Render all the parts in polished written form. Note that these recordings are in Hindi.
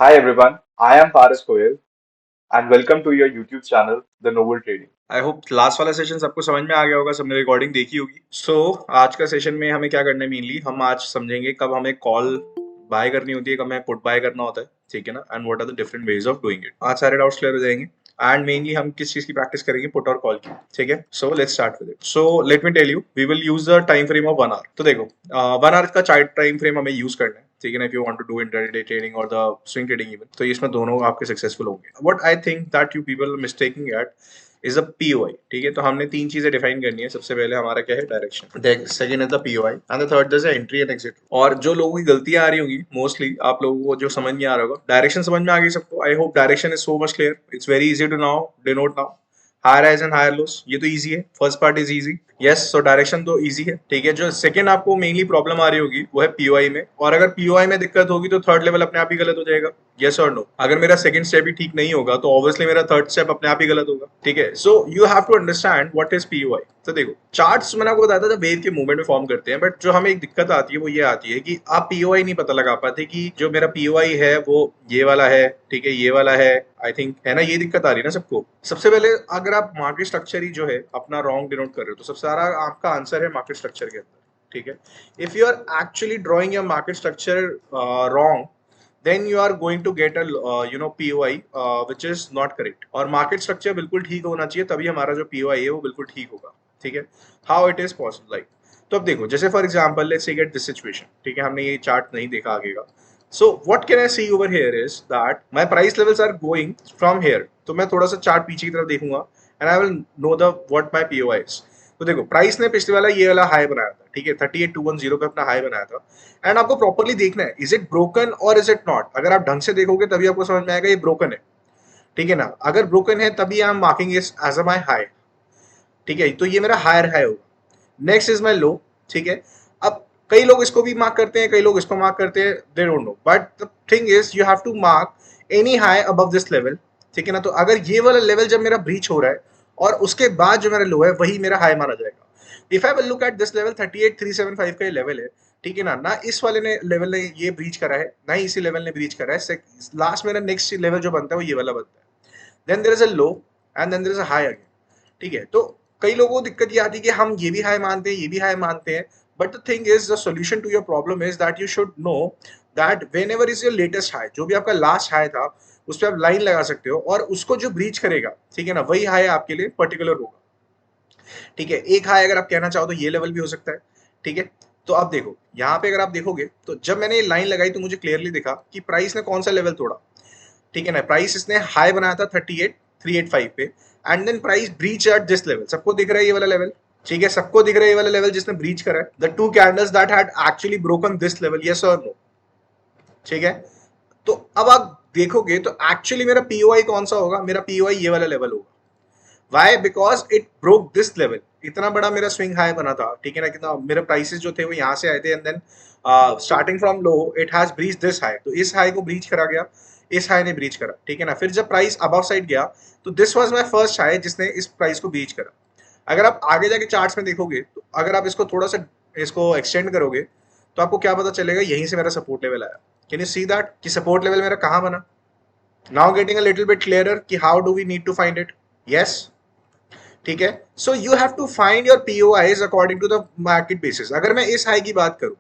Hi everyone, I am Faris Koyal and welcome to your YouTube channel, The Noble Trading. I hope last वाला सेशन सबको समझ में आ गया होगा, सबने रिकॉर्डिंग देखी होगी। आज का सेशन में हमें क्या करना है, मेनली हम आज समझेंगे कब हमें कॉल बाय करनी होती है, कब हमें पुट बाय करना होता है, ठीक है ना, and what are the different ways of doing it. आज सारे डाउट्स क्लियर हो जाएंगे एंड मेनली हम किस चीज की प्रैक्टिस करेंगे, पुट और कॉल की, ठीक है। So let's start with it. So let me tell you, we will use the time frame of 1 hour. तो देखो, 1 आवर का चार्ट टाइम फ्रेम हमें यूज करना है, ठीक है ना। If you want to do intraday trading और द स्विंग ट्रेडिंग इवन, तो इसमें दोनों आपके सक्सेसफुल होंगे। What I think that you people mistaking at is a POI, ठीक है। तो हमने तीन चीजें डिफाइन करनी है। सबसे पहले हमारा क्या है, direction, second is the POI and the third is entry and exit. और जो लोगों की गलतियां आ रही होंगी, मोस्टली आप लोगों को जो समझ नहीं आ रहा होगा, डायरेक्शन समझ में आ गई सबको। I hope direction is so much clear, it's very easy to now denote now. Higher highs and higher lows, ये तो इजी है, first part is easy. Yes, so direction तो इजी है, ठीक है। जो सेकंड आपको मेनली प्रॉब्लम आ रही होगी वो है पीओआई में, और अगर पीओआई में दिक्कत होगी तो थर्ड लेवल अपने आप ही गलत हो जाएगा। यस और नो? अगर मेरा सेकंड स्टेप ही ठीक नहीं होगा तो ऑब्वियसली मेरा थर्ड स्टेप अपने आप ही गलत होगा, ठीक है। So you have to understand what is POI. तो देखो, चार्ट्स मैंने आपको बताया था वेव के मूवमेंट में फॉर्म करते हैं, बट जो हमें एक दिक्कत आती है वो ये आती है कि आप पीओआई नहीं पता लगा पाते कि जो मेरा पीओआई है वो ये वाला है, ठीक है, ये वाला है, आई थिंक, है ना। ये दिक्कत आ रही है ना सबको। सबसे पहले अगर आप मार्केट स्ट्रक्चर ही जो है अपना रॉन्ग डिनोट कर रहे हो, तो सबसे सारा आपका आंसर है मार्केट स्ट्रक्चर के अंदर, ठीक है। If you are actually drawing your market structure wrong, then you are going to get a POI which is not correct। और मार्केट स्ट्रक्चर बिल्कुल ठीक होना चाहिए, तभी हमारा जो POI है वो बिल्कुल ठीक होगा, ठीक है। How it is possible, like, तो अब देखो, जैसे for example let's say get this situation, ठीक है। हमने ये चार्ट नहीं देखा आगे का। So what can I see over here is that my price levels are going from here. तो मैं थोड़ा सा चार्ट पीछे की तरफ देखूंगा and I will know the what my POI is. तो देखो, प्राइस ने पिछले वाला ये वाला हाई बनाया था, ठीक है, 38,210 पे अपना हाई बनाया था। एंड आपको प्रॉपरली देखना है, इज इट ब्रोकन और इज इट नॉट। अगर आप ढंग से देखोगे तभी आपको समझ में आएगा ये ब्रोकन है, ठीक है ना। अगर ब्रोकन है तभी I am marking is as a my high, ठीक है। तो ये मेरा हायर हाई होगा। नेक्स्ट इज माई लो, ठीक है। अब कई लोग इसको भी मार्क करते हैं, कई लोग इसको मार्क करते हैं, they don't know, but the thing is you have to mark any high above this level, ठीक है ना। तो अगर ये वाला लेवल जब मेरा ब्रीच हो रहा है और उसके बाद जो मेरा लो है वही मेरा हाई माना जाएगा। If I will look at this level 38,375 का ये लेवल है, ठीक है ना। ना इस वाले ने लेवल ने ये ब्रीच करा है, ना ही इसी लेवल ने ब्रीच करा है। लास्ट मेरा नेक्स्ट लेवल जो बनता है वो ये वाला बनता है। Then there is a low and then there is a high again, ठीक है। तो कई लोगों को दिक्कत ये आती है कि हम ये भी हाई मानते हैं, ये भी हाई मानते हैं, but the thing is the solution to your problem is that you should know that when ever is your latest high, जो भी आपका लास्ट हाई था उस पर आप लाइन लगा सकते हो और उसको जो ब्रीच करेगा, ठीक है ना, वही हाई आपके लिए पर्टिकुलर होगा, ठीक है। एक हाई अगर आप कहना चाहो तो ये लेवल भी हो सकता है, ठीक है। तो अब देखो, यहाँ पे अगर आप देखोगे तो जब मैंने ये लाइन लगाई तो मुझे क्लियरली दिखा कि प्राइस ने कौन सा लेवल तोड़ा, ठीक है ना। प्राइस इसने हाई बनाया था 38,385 पे and then price breach at this level. सबको दिख रहा है ये वाला लेवल, ठीक है, सबको दिख रहा है ये वाला लेवल जिसने ब्रीच करा है, the two candles that had actually broken this level, yes और नो, ठीक है। तो अब आप देखोगे तो एक्चुअली मेरा पीओआई कौन सा होगा, मेरा पीओआई ये वाला लेवल होगा। Why? Because it broke this level. इतना बड़ा मेरा स्विंग हाई बना था, ठीक है ना, कितना मेरे प्राइसेस जो थे वो यहाँ से आए थे and then starting from low it has breach this high. तो इस हाई को ब्रीच करा गया, इस हाई ने ब्रीच करा, ठीक है ना। फिर जब प्राइस अबव साइड गया तो this was my first high जिसने इस प्राइस को ब्रीच करा। अगर आप आगे जाके चार्ट्स में देखोगे तो अगर आप इसको थोड़ा सा इसको एक्सटेंड करोगे तो आपको क्या पता चलेगा, यहीं से मेरा सपोर्ट लेवल आया। कैन यू सी दैट कि सपोर्ट लेवल मेरा कहाँ बना? Now getting a little bit clearer कि how do we need to find it. Yes, ठीक है। So you have to find your POIs according to the market basis. अगर मैं इस हाई की बात करूं,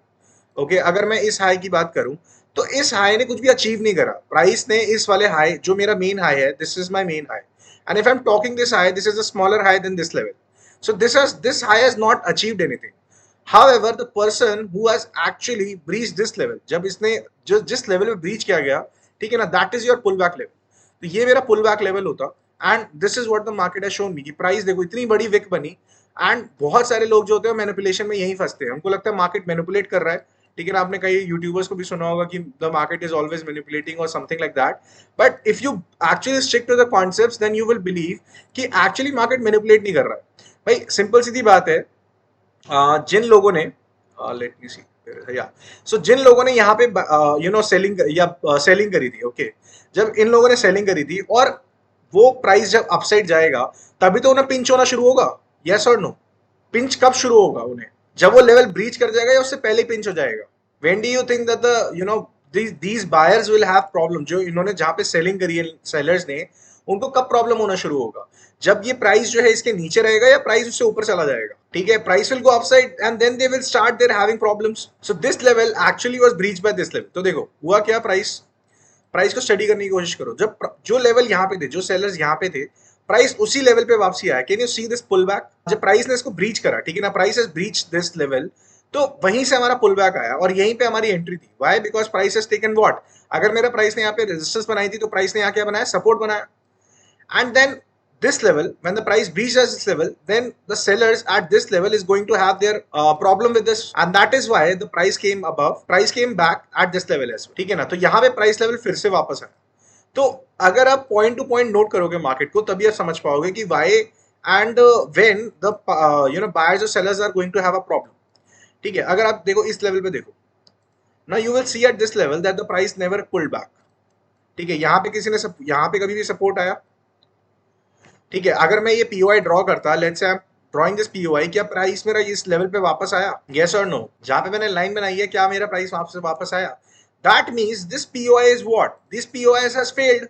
ओके, अगर मैं इस हाई की बात करूं तो इस हाई ने कुछ भी अचीव नहीं करा। प्राइस ने इस वाले हाई जो मेरा मेन हाई है, this is my main high, and if I am talking this high, this is a smaller high than this level. So this high has not achieved anything. However, the person who has actually breached this level, जब इसने जो जिस लेवल में ब्रीच किया गया, ठीक है ना, that is your pull back level. तो ये मेरा पुल बैक लेवल होता and this is what the market has shown me कि प्राइस देखो इतनी बड़ी विक बनी। एंड बहुत सारे लोग जो होते हैं मैनिपुलेशन में यही फंसते हैं, उनको लगता है मार्केट मैनिपुलेट कर रहा है, ठीक है ना। आपने कई यूट्यूबर्स को भी सुना होगा कि the market is always manipulating और something like that. But if you actually stick to the concepts then you will believe कि एक्चुअली मार्केट मैनिपुलेट नहीं कर रहा है। भाई सिंपल सीधी बात है, जिन लोगों ने लेट मी सी या सो जिन लोगों ने यहाँ पे सेलिंग या सेलिंग करी थी, ओके, जब इन लोगों ने सेलिंग करी थी और वो प्राइस जब अपसाइड जाएगा तभी तो उन्हें पिंच होना शुरू होगा। यस और नो? पिंच कब शुरू होगा उन्हें? जब वो लेवल ब्रीच कर जाएगा या उससे पहले पिंच हो जाएगा? When do you think that the these buyers will have problem, जो इन्होंने जहां पे सेलिंग करी है सेलर्स ने, उनको कब प्रॉब्लम होना शुरू होगा? जब ये प्राइस जो है इसके नीचे रहेगा या प्राइस उससे ऊपर चला जाएगा, ठीक है? Price will go upside and then they will start there having problems. So this level actually was breached by this level. तो देखो हुआ क्या, प्राइस को स्टडी करने की कोशिश करो. जब जो लेवल यहाँ पे थे, जो सेलर्स यहाँ पे थे, प्राइस उसी लेवल पे वापसी आया. Can you see this pull back? जब प्राइस ने इसको ब्रीच करा, ठीक है ना, price has breach this level, तो वहीं से हमारा पुल बैक आया और यहीं पे हमारी एंट्री थी. Why? Because price has taken what? अगर मेरा प्राइस ने यहाँ पे रेजिस्टेंस बनाई थी, तो प्राइस ने यहाँ क्या बनाया? सपोर्ट बनाया. And then this level, when the price breaches this level, then the sellers at this level is going to have their problem with this, and that is why the price came above, price came back at this level as well. ठीक है ना? तो यहाँ पे प्राइस लेवल फिर से वापस आया. तो अगर आप पॉइंट टू पॉइंट नोट करोगे मार्केट को, तभी आप समझ पाओगे कि why and when the buyers और sellers are going to have a problem. ठीक है, अगर आप देखो इस लेवल पे देखो ना, you will C eight this level that the price never pulled back. ठीक है, यहाँ पे किसी ने यहाँ पे कभी भी सपोर्ट आया. ठीक है, अगर मैं ये पीओआई ड्रॉ करता, let's say I am drawing this POI, क्या प्राइस मेरा इस लेवल पे वापस आया? यस और नो? जहां पे मैंने लाइन बनाई है, क्या मेरा प्राइस वहां से वापस आया? That means this POI is what? This POI has failed.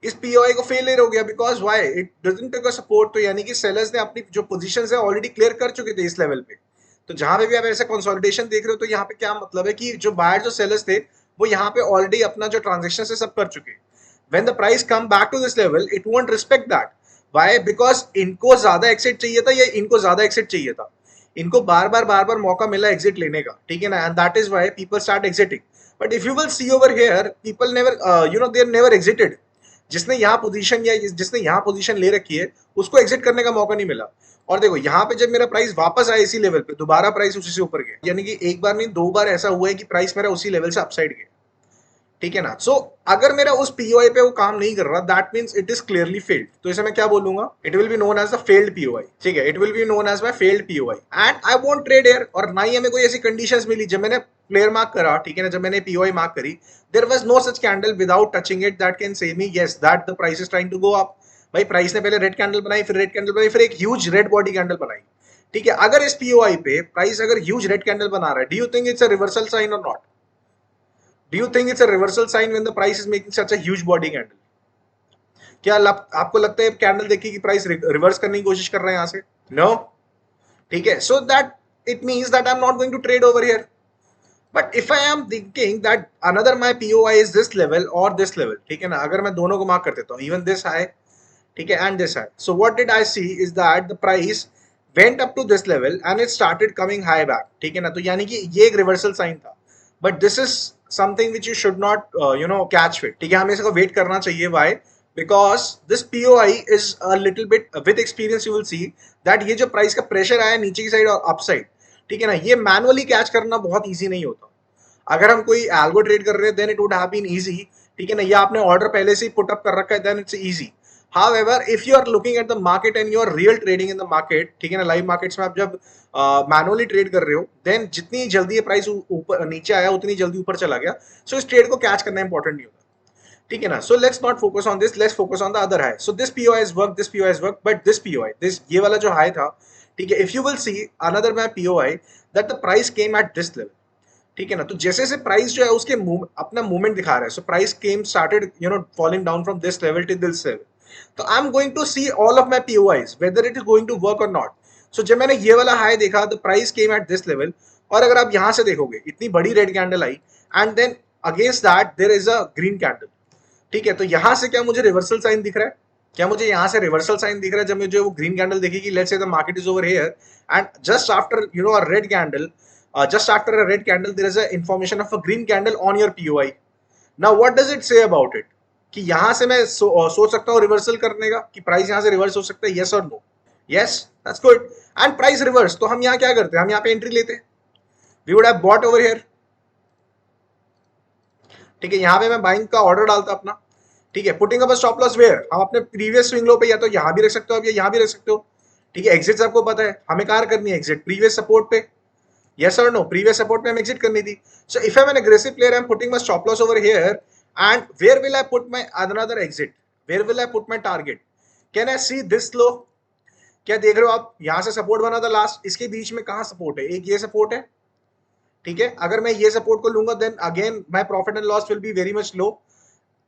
इस पीओआई को फेलियर हो गया. Because why? It doesn't take a support. तो यानी कि सेलर्स ने अपनी जो पोजीशंस है ऑलरेडी क्लियर कर चुके थे इस लेवल पे. तो जहां पे भी आप ऐसा कंसोलिडेशन देख रहे हो, तो यहाँ पे क्या मतलब है कि जो बायर्स और सेलर्स थे, वो यहाँ पे ऑलरेडी अपना जो ट्रांजेक्शन है सब कर चुके. When the price come back to this level, it won't respect that. Why? Because इनको ज्यादा एक्सिट चाहिए था या इनको ज्यादा एक्सिट चाहिए था. इनको बार बार मौका मिला एग्जिट लेने का, ठीक है ना, and that is why people start exiting. But if you will C over here, people never they never exerted. जिसने यहाँ पोजीशन या जिसने यहाँ पोजीशन ले रखी है, उसको एग्जिट करने का मौका नहीं मिला. और देखो यहाँ पे जब मेरा प्राइस वापस आया इसी लेवल पे, दोबारा प्राइस उसी से ऊपर गया. यानी कि एक बार नहीं, दो बार ऐसा हुआ है कि प्राइस मेरा उसी लेवल से अपसाइड गया. ठीक है ना? सो अगर मेरा उस पीओआई पे वो काम नहीं कर रहा, that means it is clearly failed. तो इसे मैं क्या बोलूंगा? It will be known as the failed POI. ठीक है, it will be known as my failed POI and I won't trade here. और ना ही हमें कोई ऐसी कंडीशंस मिली. जब मैंने प्लेयर मार्क करा, ठीक है ना, जब मैंने पीओआई मार्क करी, there was no such candle without touching it that can say me yes that the price is trying to go up. भाई प्राइस ने पहले रेड कैंडल बनाई, फिर रेड कैंडल बनाई, फिर एक ह्यूज रेड बॉडी कैंडल बनाई. ठीक है, अगर इस पीओआई पे प्राइस अगर ह्यूज रेड कैंडल बना रहा है, do you think it's a reversal sign और not? Do you think it's a reversal sign when the price is making such a huge body candle? क्या आपको लगता है कैंडल देखिए कि प्राइस रिवर्स करने की कोशिश कर रहे हैं यहाँ से? नो. ठीक है, so that it means that I am not going to trade over here. But if I am thinking that another my POI is this level और दिस लेवल, ठीक है ना, अगर मैं दोनों को मार्क कर देता हूँ, इवन दिस हाई, ठीक है, and this high, so what did I see is that the price went up to this level and it started coming high back. ठीक है ना, तो यानी कि ये एक रिवर्सल साइन था. But this is something which you should not catch with. ठीक है, हमें इसको वेट करना चाहिए. why? Because this POI is a little bit with experience you will see that ये जो प्राइस का प्रेशर आया नीचे की साइड और अप साइड, ठीक है ना, ये मैनुअली कैच करना बहुत इजी नहीं होता. अगर हम कोई एल्गो ट्रेड कर रहे हैं, then it would have been easy. ठीक है ना, या आपने ऑर्डर पहले से ही पुट अप कर रखा है, then it's easy. However, if you are looking at the market and you are real trading in the market, ठीक है ना, लाइव मार्केट्स में आप जब मैनुअली ट्रेड कर रहे हो, देन जितनी जल्दी ये प्राइस ऊपर नीचे आया, उतनी जल्दी ऊपर चला गया. सो इस ट्रेड को कैच करना इंपॉर्टेंट नहीं होता. ठीक है ना? So let's not focus on this, let's focus on the other high. So this POI is work, this POI is work, but this POI, this ये वाला जो हाई था, ठीक है, if you will see another my POI that the price came at this level. ठीक है ना, तो जैसे जैसे प्राइस जो है उसके अपना मूवमेंट दिखा रहा है. So price came started falling down from this level to this level. तो I am going to see all of my POIs whether it is going to work or not. So जब मैंने ये वाला हाई देखा, the price came at this level, और अगर आप यहां से देखोगे इतनी बड़ी रेड कैंडल आई and then against that there is a green candle. ठीक है, तो यहां से क्या मुझे रिवर्सल साइन दिख रहा है? क्या मुझे यहां से रिवर्सल साइन दिख रहा है? जब मुझे वो ग्रीन कैंडल दिखेगी, let's say the market is over here and just after a red candle, just after a red candle there is a information of a green candle on your POI. Now what does it say about it? कि यहां से मैं सोच सकता हूँ रिवर्सल करने का, कि प्राइस यहां से रिवर्स हो सकता है, yes or no? Yes, that's good. And price reverse, तो हम यहाँ क्या करते हैं? हम यहाँ पे एंट्री लेते हैं. We would have bought over here. ठीक है, यहाँ पे मैं बाइंग का ऑर्डर डालता अपना. ठीक है, putting up a stop loss where, हम अपने प्रीवियस स्विंग लो पे या तो यहाँ भी रख सकते हो आप, या यहाँ भी रख सकते हो. ठीक है, एग्जिट आपको पता है हमें कहाँ करनी है? एग्जिट प्रीवियस सपोर्ट पे. Yes or no? Previous support पे हम exit करनी थी. So if I'm an aggressive player, I'm putting my stop loss over here, and where will I put my another exit? Where will I put my target? Can I see this low? क्या देख रहे हो आप? यहाँ से सपोर्ट बना था लास्ट, इसके बीच में कहाँ सपोर्ट है? एक ये सपोर्ट है, ठीक है, अगर मैं ये सपोर्ट को लूंगा then again my profit and loss will be very much low,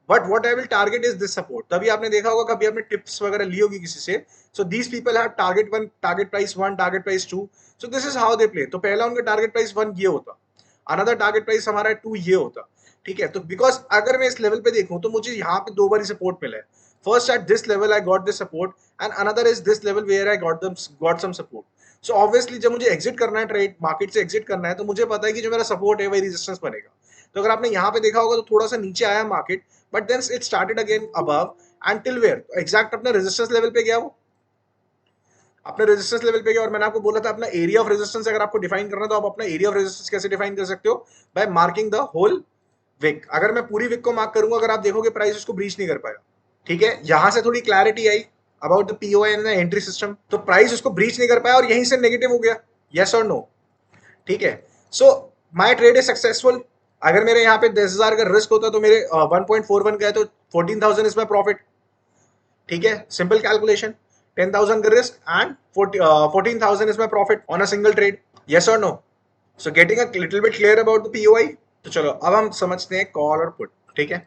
but what I will target is this support. तभी आपने देखा होगा, कभी आपने टिप्स वगैरह ली होगी किसी से, so these people have target one, target price one, target price two, so this is how they play. तो पहला उनका टारगेट प्राइस वन ये होता, अनदर टारगेट प्राइस हमारा टू ये होता, ठीक है। तो बिकॉज अगर मैं इस लेवल पे देखूं तो मुझे यहाँ पे दो बार सपोर्ट मिला है। First at this level I got this support and another is this level where I got some support. So obviously जब मुझे एग्जिट करना है, ट्रेड मार्केट से एग्जिट करना है, तो मुझे पता है कि जो मेरा सपोर्ट है वही रेजिस्टेंस बनेगा। तो अगर आपने यहाँ पे देखा होगा तो थोड़ा सा नीचे आया market, but then it started again above and till where exact अपने रेजिस्टेंस लेवल पे गया, वो अपने रेजिस्टेंस लेवल पे गया। और मैंने आपको बोला था अपना एरिया ऑफ रेजिस्टेंस अगर आपको डिफाइन करना है, तो आप अपना एरिया ऑफ रेजिस्टेंस कैसे डिफाइन कर सकते हो? By marking the whole week. अगर मैं पूरी विक को मार्क करूंगा, अगर आप देखोगे प्राइस उसको ब्रीच नहीं कर पाएगा, ठीक है। यहां से थोड़ी clarity I about the POI and the entry system. तो प्राइस उसको ब्रीच नहीं कर पाया और यहीं से नेगेटिव हो गया, यस और नो, ठीक है। So my trade is successful. अगर मेरे यहाँ पे 10,000 का रिस्क होता तो मेरे 1.41 गए, तो 14,000 इज माय प्रॉफिट, ठीक है। सिंपल कैलकुलेशन, 10,000 का risk and 14,000 is my profit on a single trade, yes और no. So getting a little bit clear about the POI. तो चलो अब हम समझते हैं कॉल और पुट, ठीक है।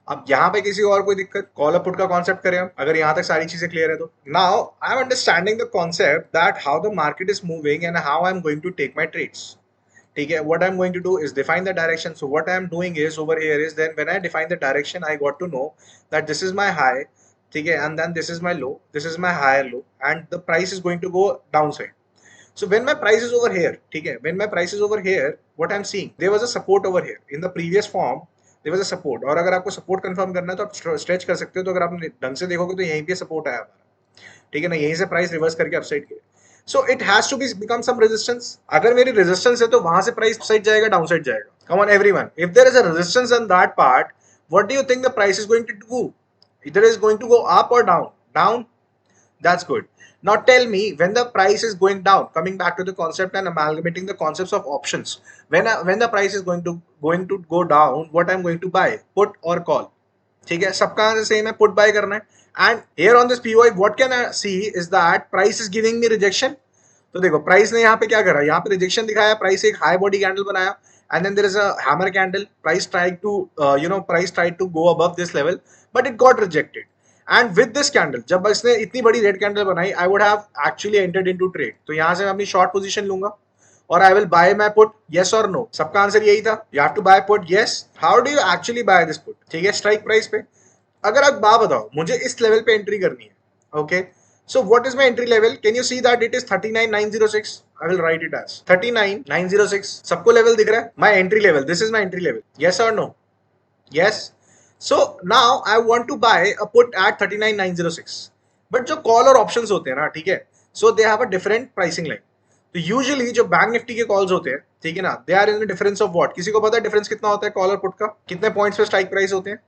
अब यहाँ पे किसी और कोई दिक्कत, कॉल और पुट का कॉन्सेप्ट करें हम, अगर यहाँ तक सारी चीजें क्लियर है तो now I am understanding the concept that how the market is moving and how I am going to take my trades, ठीक है। what I'm going to do is define the direction. So what I'm doing is over here is then when I define the direction, I got to know that this is my high, ठीक है, and then this is my low, this is my higher low, and the price is going to go downside. So when my price is over here, ठीक है, when my price is over here, what I'm seeing, there was a support over here in the previous form, there was a support। और अगर आपको support confirm करना है तो आप stretch कर सकते हो। तो अगर आप ढंग से देखोगे तो यहीं पे support आया हमारा, ठीक है ना, यहीं से प्राइस रिवर्स करके अपसाइड गए। So it has to be become some resistance. अगर मेरी रेजिस्टेंस है तो वहां से प्राइस अपसाइड जाएगा, डाउनसाइड जाएगा। Come on everyone, if there is a resistance on that part, what do you think the price is going to do? इधर is going to go up or down? Down, that's good. Now tell me, when the price is going down, coming back to the concept and amalgamating the concepts of options, when the price is going to go down, what I'm going to buy, put or call, ठीक है। सबका सेम है, पुट बाय करना है। And here on this POI what can I see is that price is giving me rejection. तो देखो प्राइस ने यहाँ पे क्या करा, यहाँ पे रिजेक्शन दिखाया, प्राइस एक हाई बॉडी कैंडल बनाया and then there is a hammer candle, price tried to price tried to go above this level but it got rejected. And with this candle, जब इसने इतनी बड़ी रेड कैंडल बनाई, I would have actually entered into trade. तो यहाँ से मैं अपनी शॉर्ट पोजीशन लूंगा और I will buy my put, yes और नो। सबका आंसर यही था, you have to buy put, yes. How do you actually buy this put, ठीक है, स्ट्राइक प्राइस पे। अगर आप बात बताओ, मुझे इस लेवल पे एंट्री करनी है, okay. So what is my entry level? Can you see that it is 39,906? I will write it as 39,906। सबको लेवल दिख रहा है? My entry level, this is my entry level, yes और no? Yes. So now I want to buy a put at 39,906। But जो कॉल और ऑप्शंस होते हैं ना, ठीक है, so they have a different pricing line. तो यूजुअली जो बैंक निफ्टी के कॉल्स होते हैं, ठीक है ना, they are in the difference of what? किसी को पता है डिफरेंस कितना होता है कॉल और पुट का? कितने पॉइंट्स पे स्ट्राइक प्राइस होते हैं?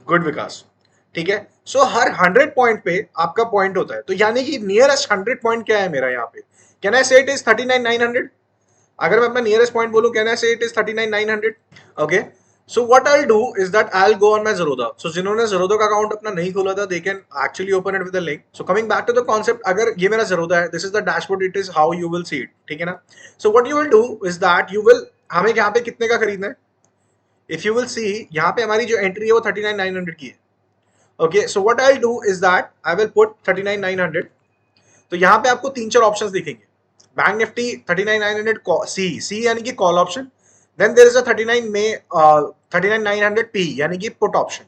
गुड विकास, ठीक है। सो हर 100 पॉइंट पे आपका पॉइंट होता है। तो यानी कि नियरेस्ट 100 पॉइंट क्या है मेरा यहाँ पे? Can I say it is 39,900? अगर मैं अपना नियरेस्ट पॉइंट बोलूं, can I say it is 39,900? Okay. So what I will do is that I will go on my Zerodha. So जिन्होंने ज़ेरोधा का अकाउंट अपना नहीं खोला था, they can actually open it with the link. So coming back to the concept, अगर ये मेरा ज़ेरोधा है, this is the dashboard, it is how you will see it, ठीक है ना। So what you will do is that you will, हमें यहाँ पे कितने का खरीदना है? इफ यू विल सी, यहाँ पे हमारी जो एंट्री है वो 39,900 की है, okay. So what I will do is that I will put 39,900। तो यहाँ पे आपको तीन चार ऑप्शंस दिखेंगे। बैंक निफ्टी 39,900 सी यानी कि call option, then there is a 39,900 P यानी कि पुट ऑप्शन,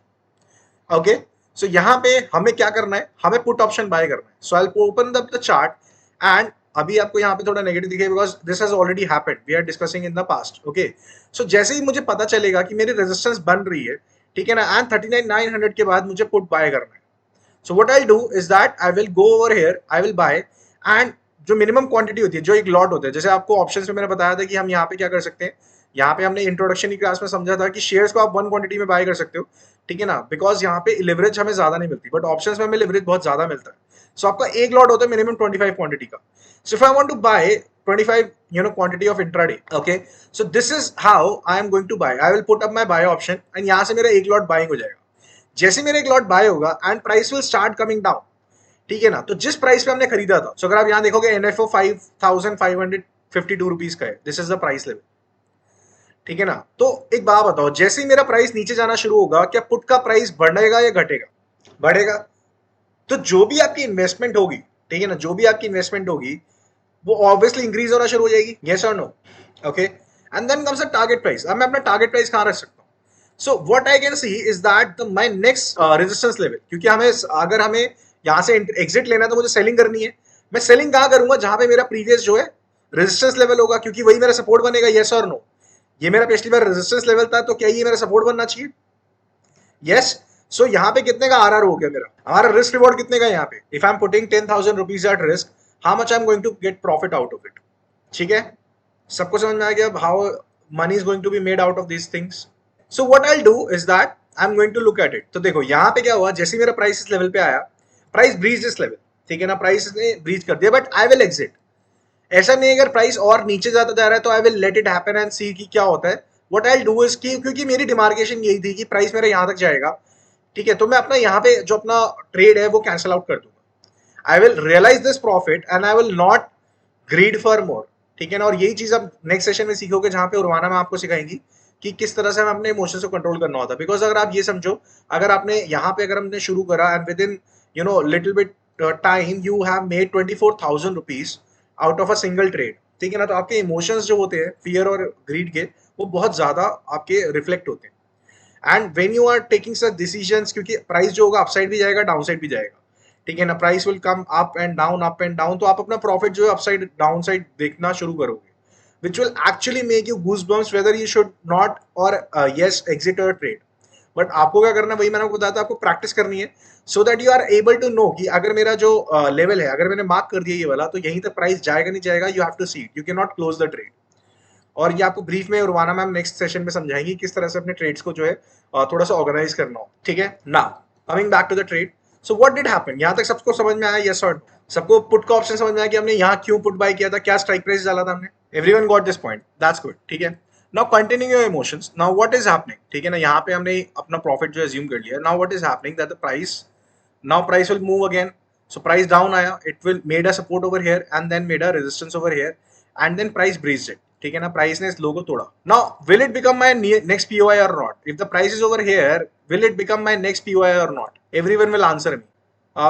ओके। सो यहाँ पे हमें क्या करना है? हमें पुट ऑप्शन बाय करना है। So I will open the chart and अभी आपको यहाँ पे थोड़ा नेगेटिव दिखेगा because this has already happened, we are discussing in the past, okay. So जैसे ही मुझे पता चलेगा कि मेरी रेजिस्टेंस बन रही है, ठीक है ना, एंड 39,900 के बाद मुझे पुट बाय करना है। So what I will do is that I will go over here, I will bye, and जो मिनिमम क्वांटिटी होती है, जो एक लॉट होता है, जैसे आपको ऑप्शंस में मैंने बताया था कि हम यहाँ पे क्या कर सकते हैं, यहाँ पे हमने इंट्रोडक्शन की क्लास में समझा था कि शेयर्स को आप वन क्वांटिटी में बाय कर सकते हो, ठीक है ना, बिकॉज यहाँ पे लिवरेज हमें ज्यादा नहीं मिलती, बट ऑप्शंस में हमें लिवरेज बहुत ज्यादा मिलता है। सो आपका एक लॉट होता है मिनिमम 25 क्वांटिटी का। So if I want to buy 25 quantity of intraday, okay, so this is how I am going to buy. I will put up my buy option एंड यहाँ से मेरा एक लॉट बाइंग हो जाएगा। जैसे मेरा एक लॉट बाय होगा and price will start coming down, ठीक है ना, तो जिस प्राइस पे हमने खरीदा था, सो अगर आप यहाँ देखोगे एनएफओ 5,500 ₹52 का है, this is the price level, ठीक है ना। तो एक बात बताओ, जैसे ही मेरा प्राइस नीचे जाना शुरू होगा, क्या पुट का प्राइस बढ़ेगा या घटेगा? बढ़ेगा। तो जो भी आपकी इन्वेस्टमेंट होगी, ठीक है ना, जो भी आपकी इन्वेस्टमेंट होगी वो ऑब्वियसली इंक्रीज होना शुरू हो जाएगी, यस और no? Okay, and then comes a target price. अब मैं अपना टारगेट प्राइस कहां रख सकता हूं? So what I can see is that my next resistance level, क्योंकि हमें अगर हमें यहां से एग्जिट लेना है तो मुझे सेलिंग करनी है। मैं सेलिंग कहां करूंगा? जहां पे मेरा प्रीवियस जो है रेजिस्टेंस लेवल होगा, क्योंकि वही मेरा सपोर्ट बनेगा, यस और नो? ये मेरा पिछली बार रेजिस्टेंस लेवल था, तो क्या ये मेरा सपोर्ट बनना चाहिए? यस। सो यहाँ पे कितने का आरआर हो गया मेरा? हमारा रिस्क रिवॉर्ड कितने का है यहाँ पे? If I am putting 10,000 rupees at risk, how much I am going to get profit out of it? ठीक है, सबको समझ में आ गया how money is going to be made out of these things? So what I do is that I am going to look at it. तो देखो यहाँ पे क्या हुआ, जैसे मेरा प्राइस इस लेवल पे आया, प्राइस ब्रीज दिस लेवल, ठीक है ना, प्राइस ने ब्रीज कर दिया, बट आई विल एग्जिट। ऐसा नहीं, अगर प्राइस और नीचे जाता जा रहा है तो I will let it happen and see कि क्या होता है। व्हाट आई डू इज कि, क्योंकि मेरी डिमार्केशन यही थी कि प्राइस मेरा यहाँ तक जाएगा, ठीक है, तो मैं अपना यहाँ पे जो अपना ट्रेड है वो कैंसिल आउट कर दूंगा। I will realise this profit and I will not greed for more, ठीक है ना। और यही चीज आप नेक्स्ट सेशन में सीखोगे, जहां पे उर्वाना में आपको सिखाएंगी कि किस तरह से हमें अपने इमोशंस को कंट्रोल करना होता है। बिकॉज अगर आप ये समझो, अगर आपने यहाँ पे अगर हमने शुरू करा and with in little bit time you have made 24,000 rupees out of a single trade, ठीक है ना, तो आपके इमोशंस जो होते हैं फियर और ग्रीड के, वो बहुत ज्यादा आपके रिफ्लेक्ट होते हैं। And when you are taking such decisions, क्योंकि प्राइस जो होगा अपसाइड भी जाएगा, डाउन साइड भी जाएगा, ठीक है ना, price will come up and down, up and down, तो आप अपना प्रॉफिट जो है अपसाइड डाउन साइड देखना शुरू करोगे, which will actually make you goosebumps whether you should not or yes exit or trade। But आपको क्या करना है, वही मैंने आपको बताया था, आपको प्रैक्टिस करनी है so that you are able to know कि अगर मेरा जो लेवल है, अगर मैंने मार्क कर दिया ये वाला, तो यहीं तक प्राइस जाएगा नहीं जाएगा, you have to see, you can not close the trade. और ये आपको ब्रीफ में उर्वाना मैम नेक्स्ट सेशन में समझाएंगी किस तरह से अपने ट्रेड्स को जो है थोड़ा सा ऑर्गेनाइज करना हो, ठीक है ना। Coming back to the trade, so what did happen, यहाँ तक सबको समझ में आया, यस और? सबको पुट का ऑप्शन समझ में आया कि हमने यहाँ क्यों पुट बाय किया था, क्या स्ट्राइक प्राइस डाला था हमने? Everyone got this point, that's good, ठीक है। Now continue your emotions, now what is happening, ठीक है ना, यहाँ पे हमने अपना प्रॉफिट जो एज्यूम कर लिया। Now what is happening that the price, now price will move again, so price down आया, it will made a support over here and then made a resistance over here and then price breached it, ठीक है ना, प्राइस ने इस लो को तोड़ा। now will it become my next POI or not? if the price is over here, will it become my next POI or not? everyone will answer me,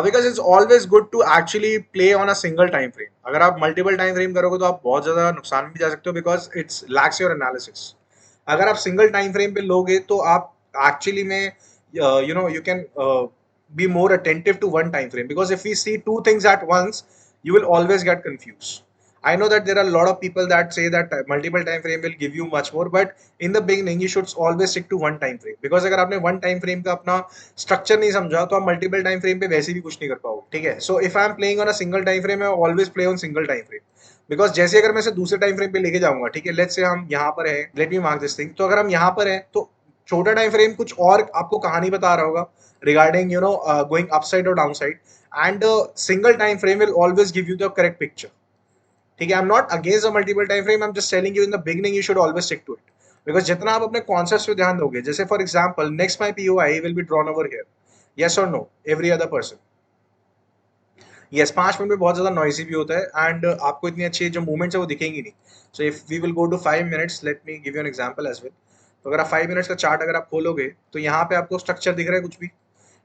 because it's always good to actually play on a single time frame। अगर आप multiple time frame करोगे तो आप बहुत ज्यादा नुकसान में भी जा सकते हो, because it's lacks your analysis। अगर आप सिंगल टाइम फ्रेम पे लोगे तो आप एक्चुअली में you can be more attentive to one time frame, because if we see two things at once you will always get confused। I know that there are a lot of people that say that multiple time frame will give you much more, but in the beginning you should always stick to one time frame, because अगर आपने one time frame का अपना structure नहीं समझा तो आप multiple time frame पे वैसे भी कुछ नहीं कर पाओगे, ठीक है। so if I am playing on a single time frame, I always play on single time frame, because जैसे अगर मैं इसे दूसरे टाइम फ्रेम पे लेके जाऊंगा, ठीक है, लेट्स से हम यहाँ पर हैं, let me mark this thing, तो अगर हम यहाँ पर हैं तो छोटा टाइम फ्रेम कुछ और आपको कहानी बता रहा होगा रिगार्डिंग गोइंग अपसाइड और down side, and single time frame will always give you the correct picture, ठीक है। I am not against a multiple time frame, I am just telling you in the beginning you should always stick to it, because जितना आप अपने कॉन्सेप्ट्स पे ध्यान दोगे, जैसे for example next my POI will be drawn over here, yes और no every other person? Yes, 5 minute में बहुत ज्यादा नॉइजी भी होता है एंड आपको इतनी अच्छी जो मूवमेंट्स है वो दिखेंगी नहीं। So if we will go to 5 minutes, let me give you an example as well. तो अगर आप 5 मिनट्स का चार्ट अगर आप खोलोगे तो यहाँ पे आपको स्ट्रक्चर दिख रहा है कुछ भी,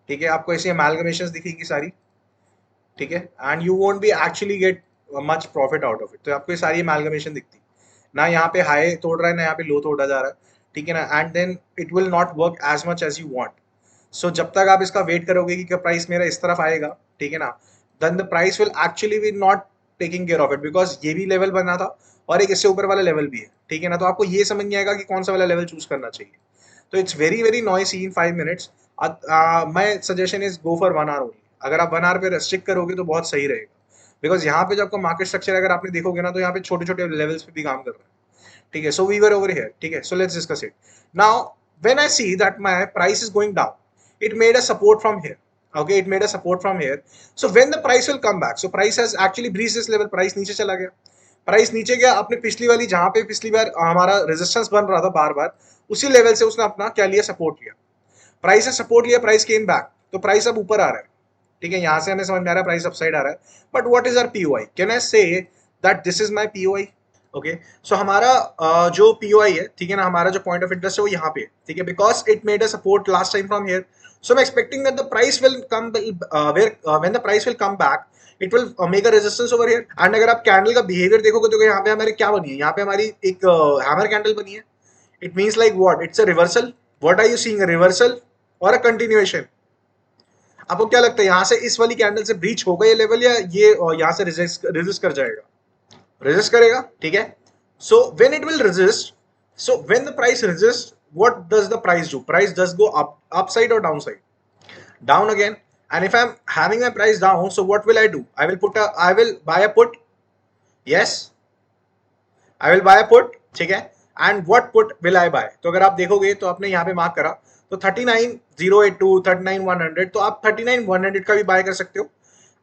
ठीक है, आपको ऐसी अमेलगमेशंस दिखेंगी सारी, ठीक है, and you won't be actually get much profit out of it. तो आपको ये सारी अमेलगमेशन दिखती ना, यहाँ पे हाई तोड़ रहा है ना यहाँ पे लो तोड़ा जा रहा है, ठीक है ना, and then it will not work as much as you want. So जब तक आप इसका वेट करोगे कि क्या प्राइस मेरा इस तरफ आएगा, ठीक है ना, then the price will actually be not taking care of it, because ये भी लेवल बना था और एक इससे ऊपर वाला लेवल भी है, ठीक है ना, तो आपको ये समझ नहीं आएगा कि कौन सा वाला लेवल चूज करना चाहिए। तो it's very very noisy in 5 minutes. My suggestion is go for 1 hour only. अगर आप 1 आवर पे रेस्ट्रिक्ट करोगे तो बहुत सही रहेगा, बिकॉज यहाँ पे जो आपका मार्केट स्ट्रक्चर अगर आपने देखोगे ना, तो यहाँ पे छोटे छोटे लेवल्स पे भी काम कर रहा है, ठीक है। So we were over here, ठीक है, so let's discuss it now. When I see that my price is going down, it made a support from here, okay, it made a support from here। so when the price will come back, so price has actually breached this level, price नीचे चला गया, प्राइस नीचे गया, अपने पिछली वाली जहां पे पिछली बार हमारा रेजिस्टेंस बन रहा था बार बार, उसी लेवल से उसने अपना क्या लिया, सपोर्ट लिया, प्राइस ने सपोर्ट लिया, प्राइस केम बैक, तो प्राइस अब ऊपर आ रहा है, ठीक है, यहां से हमें समझ में आ रहा है प्राइस अपसाइड आ रहा है। But what is our POI? Can I say that this is my POI? Okay so हमारा जो पीओआई है, ठीक है ना, हमारा जो पॉइंट ऑफ इंटरेस्ट है वो यहाँ पे है, ठीक है, because it made a support last time from here. So I'm expecting that the price will come where when the price will come back, it will make a resistance over here. And अगर आप कैंडल का बिहेवियर देखोगे तो यहाँ पे हमारी क्या बनी है, यहाँ पे हमारी एक हैमर कैंडल बनी है. It means like what, it's a reversal. What are you seeing, a reversal और अ कंटिन्यूएशन? आपको क्या लगता है यहाँ से इस वाली कैंडल से ब्रीच होगा ये लेवल, या ये यहाँ से रेजिस्ट कर जाएगा? रेजिस्ट करेगा, ठीक है. So when it will resist, so when the price resist, what does the price do? Price does go upside or down side? Down again. And if I'm having my price down, so what will I do? I will buy a put. Yes, I will buy a put. ठीक है. And what put will I buy? तो अगर आप देखोगे तो आपने यहाँ पे मार्क करा तो 39,082, 39,100, तो आप 39,100 का भी बाय कर सकते हो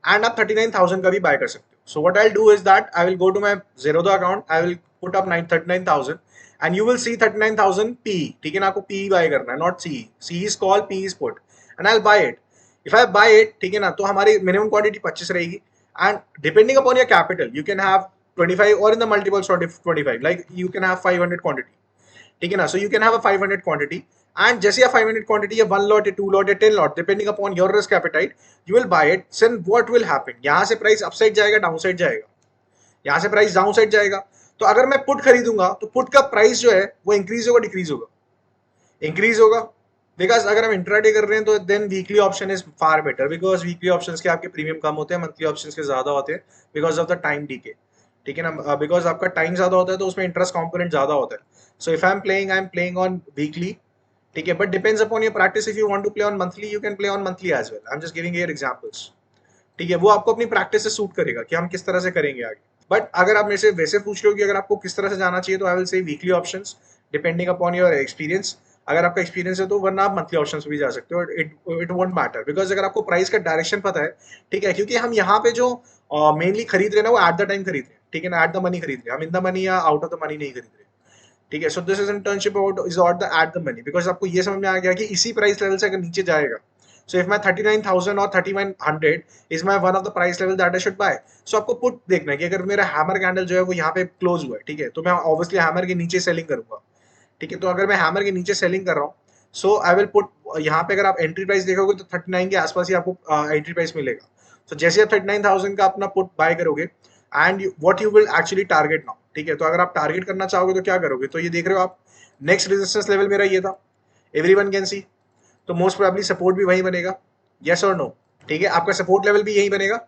एंड आप 39,000 का भी बाय कर सकते हो. So what I do is that I will go to my Zerodha account, I will put up 39,000 and you will see 39,000 P. ठीक है ना, आपको पी बाय करना है, not C. C is call, P is put, and I buy it. If I buy it, ठीक है ना, तो हमारी मिनिमम क्वांटिटी 25 रहेगी. And depending upon your capital you can have 25 और in the multiples of 25, like you can have 500 quantity. ठीक है ना, so you can have a 500 quantity and जैसे या 500 क्वांटिटी या 1 लॉट या 2 लॉट या 10 lot, depending upon your risk appetite, you will buy it. Then what will happen, यहाँ से प्राइस अपसाइड जाएगा, डाउन साइड जाएगा, यहाँ से प्राइस डाउन साइड जाएगा. तो अगर मैं पुट खरीदूंगा तो पुट का प्राइस जो है वो इंक्रीज होगा, डिक्रीज होगा? इंक्रीज होगा. बिकॉज अगर हम इंट्राडे कर रहे हैं तो then weekly option is far better, because weekly options के आपके प्रीमियम कम होते हैं, मंथली ऑप्शंस के ज्यादा होते हैं because of the time DK. ठीक है ना, बिकॉज आपका टाइम ज्यादा होता है तो उसमें इंटरेस्ट कॉम्पोनेंट ज्यादा होता है. So if I am playing on weekly. ठीक है, but depends upon your practice. If you want to play on monthly you can play on monthly as well. I am just giving your examples. ठीक है, वो आपको अपनी प्रैक्टिस से सूट करेगा कि हम किस तरह से करेंगे आगे. बट अगर आप मेरे से वैसे पूछ रहे हो कि अगर आपको किस तरह से जाना चाहिए, तो I will say weekly options depending upon your experience. अगर आपका एक्सपीरियंस है तो, वरना आप मंथली ऑप्शन भी जा सकते हो. इट वोंट मैटर बिकॉज अगर आपको प्राइस का डायरेक्शन पता है, ठीक है, क्योंकि हम यहाँ पे जो मेनली खरीद रहे हैं ना वो एट द टाइम खरीद रहे हैं. ठीक है ना, एट द मनी खरीद रहे हैं, हम इन द मनी या आउट ऑफ द मनी नहीं खरीद रहे. ठीक है, so this is internship about is ought the at the money, because आपको ये समझ में आ गया कि इसी प्राइस लेवल से अगर नीचे जाएगा, so if my 39,000 और 3100 is my one of the price level that I should buy. So आपको पुट देखना है कि अगर मेरा हैमर कैंडल जो है वो यहाँ पे क्लोज हुआ है, ठीक है, तो मैं ऑब्वियसली हैमर के नीचे सेलिंग करूंगा. ठीक है, तो अगर मैं हैमर के नीचे सेलिंग कर रहा हूँ, सो आई विल पुट यहाँ पे, अगर आप एंट्री प्राइस देखोगे तो 39 के आसपास ही आपको एंट्री प्राइस मिलेगा. तो जैसे आप 39,000 का अपना पुट बाय करोगे and what you will actually target now. ठीक है, तो अगर आप टारगेट करना चाहोगे तो क्या करोगे, तो ये देख रहे हो आप, नेक्स्ट रेजिस्टेंस लेवल मेरा ये था, एवरीवन कैन सी. तो मोस्ट प्रोबेबली सपोर्ट भी वही बनेगा. यस और नो? ठीक है, आपका सपोर्ट लेवल भी यही बनेगा,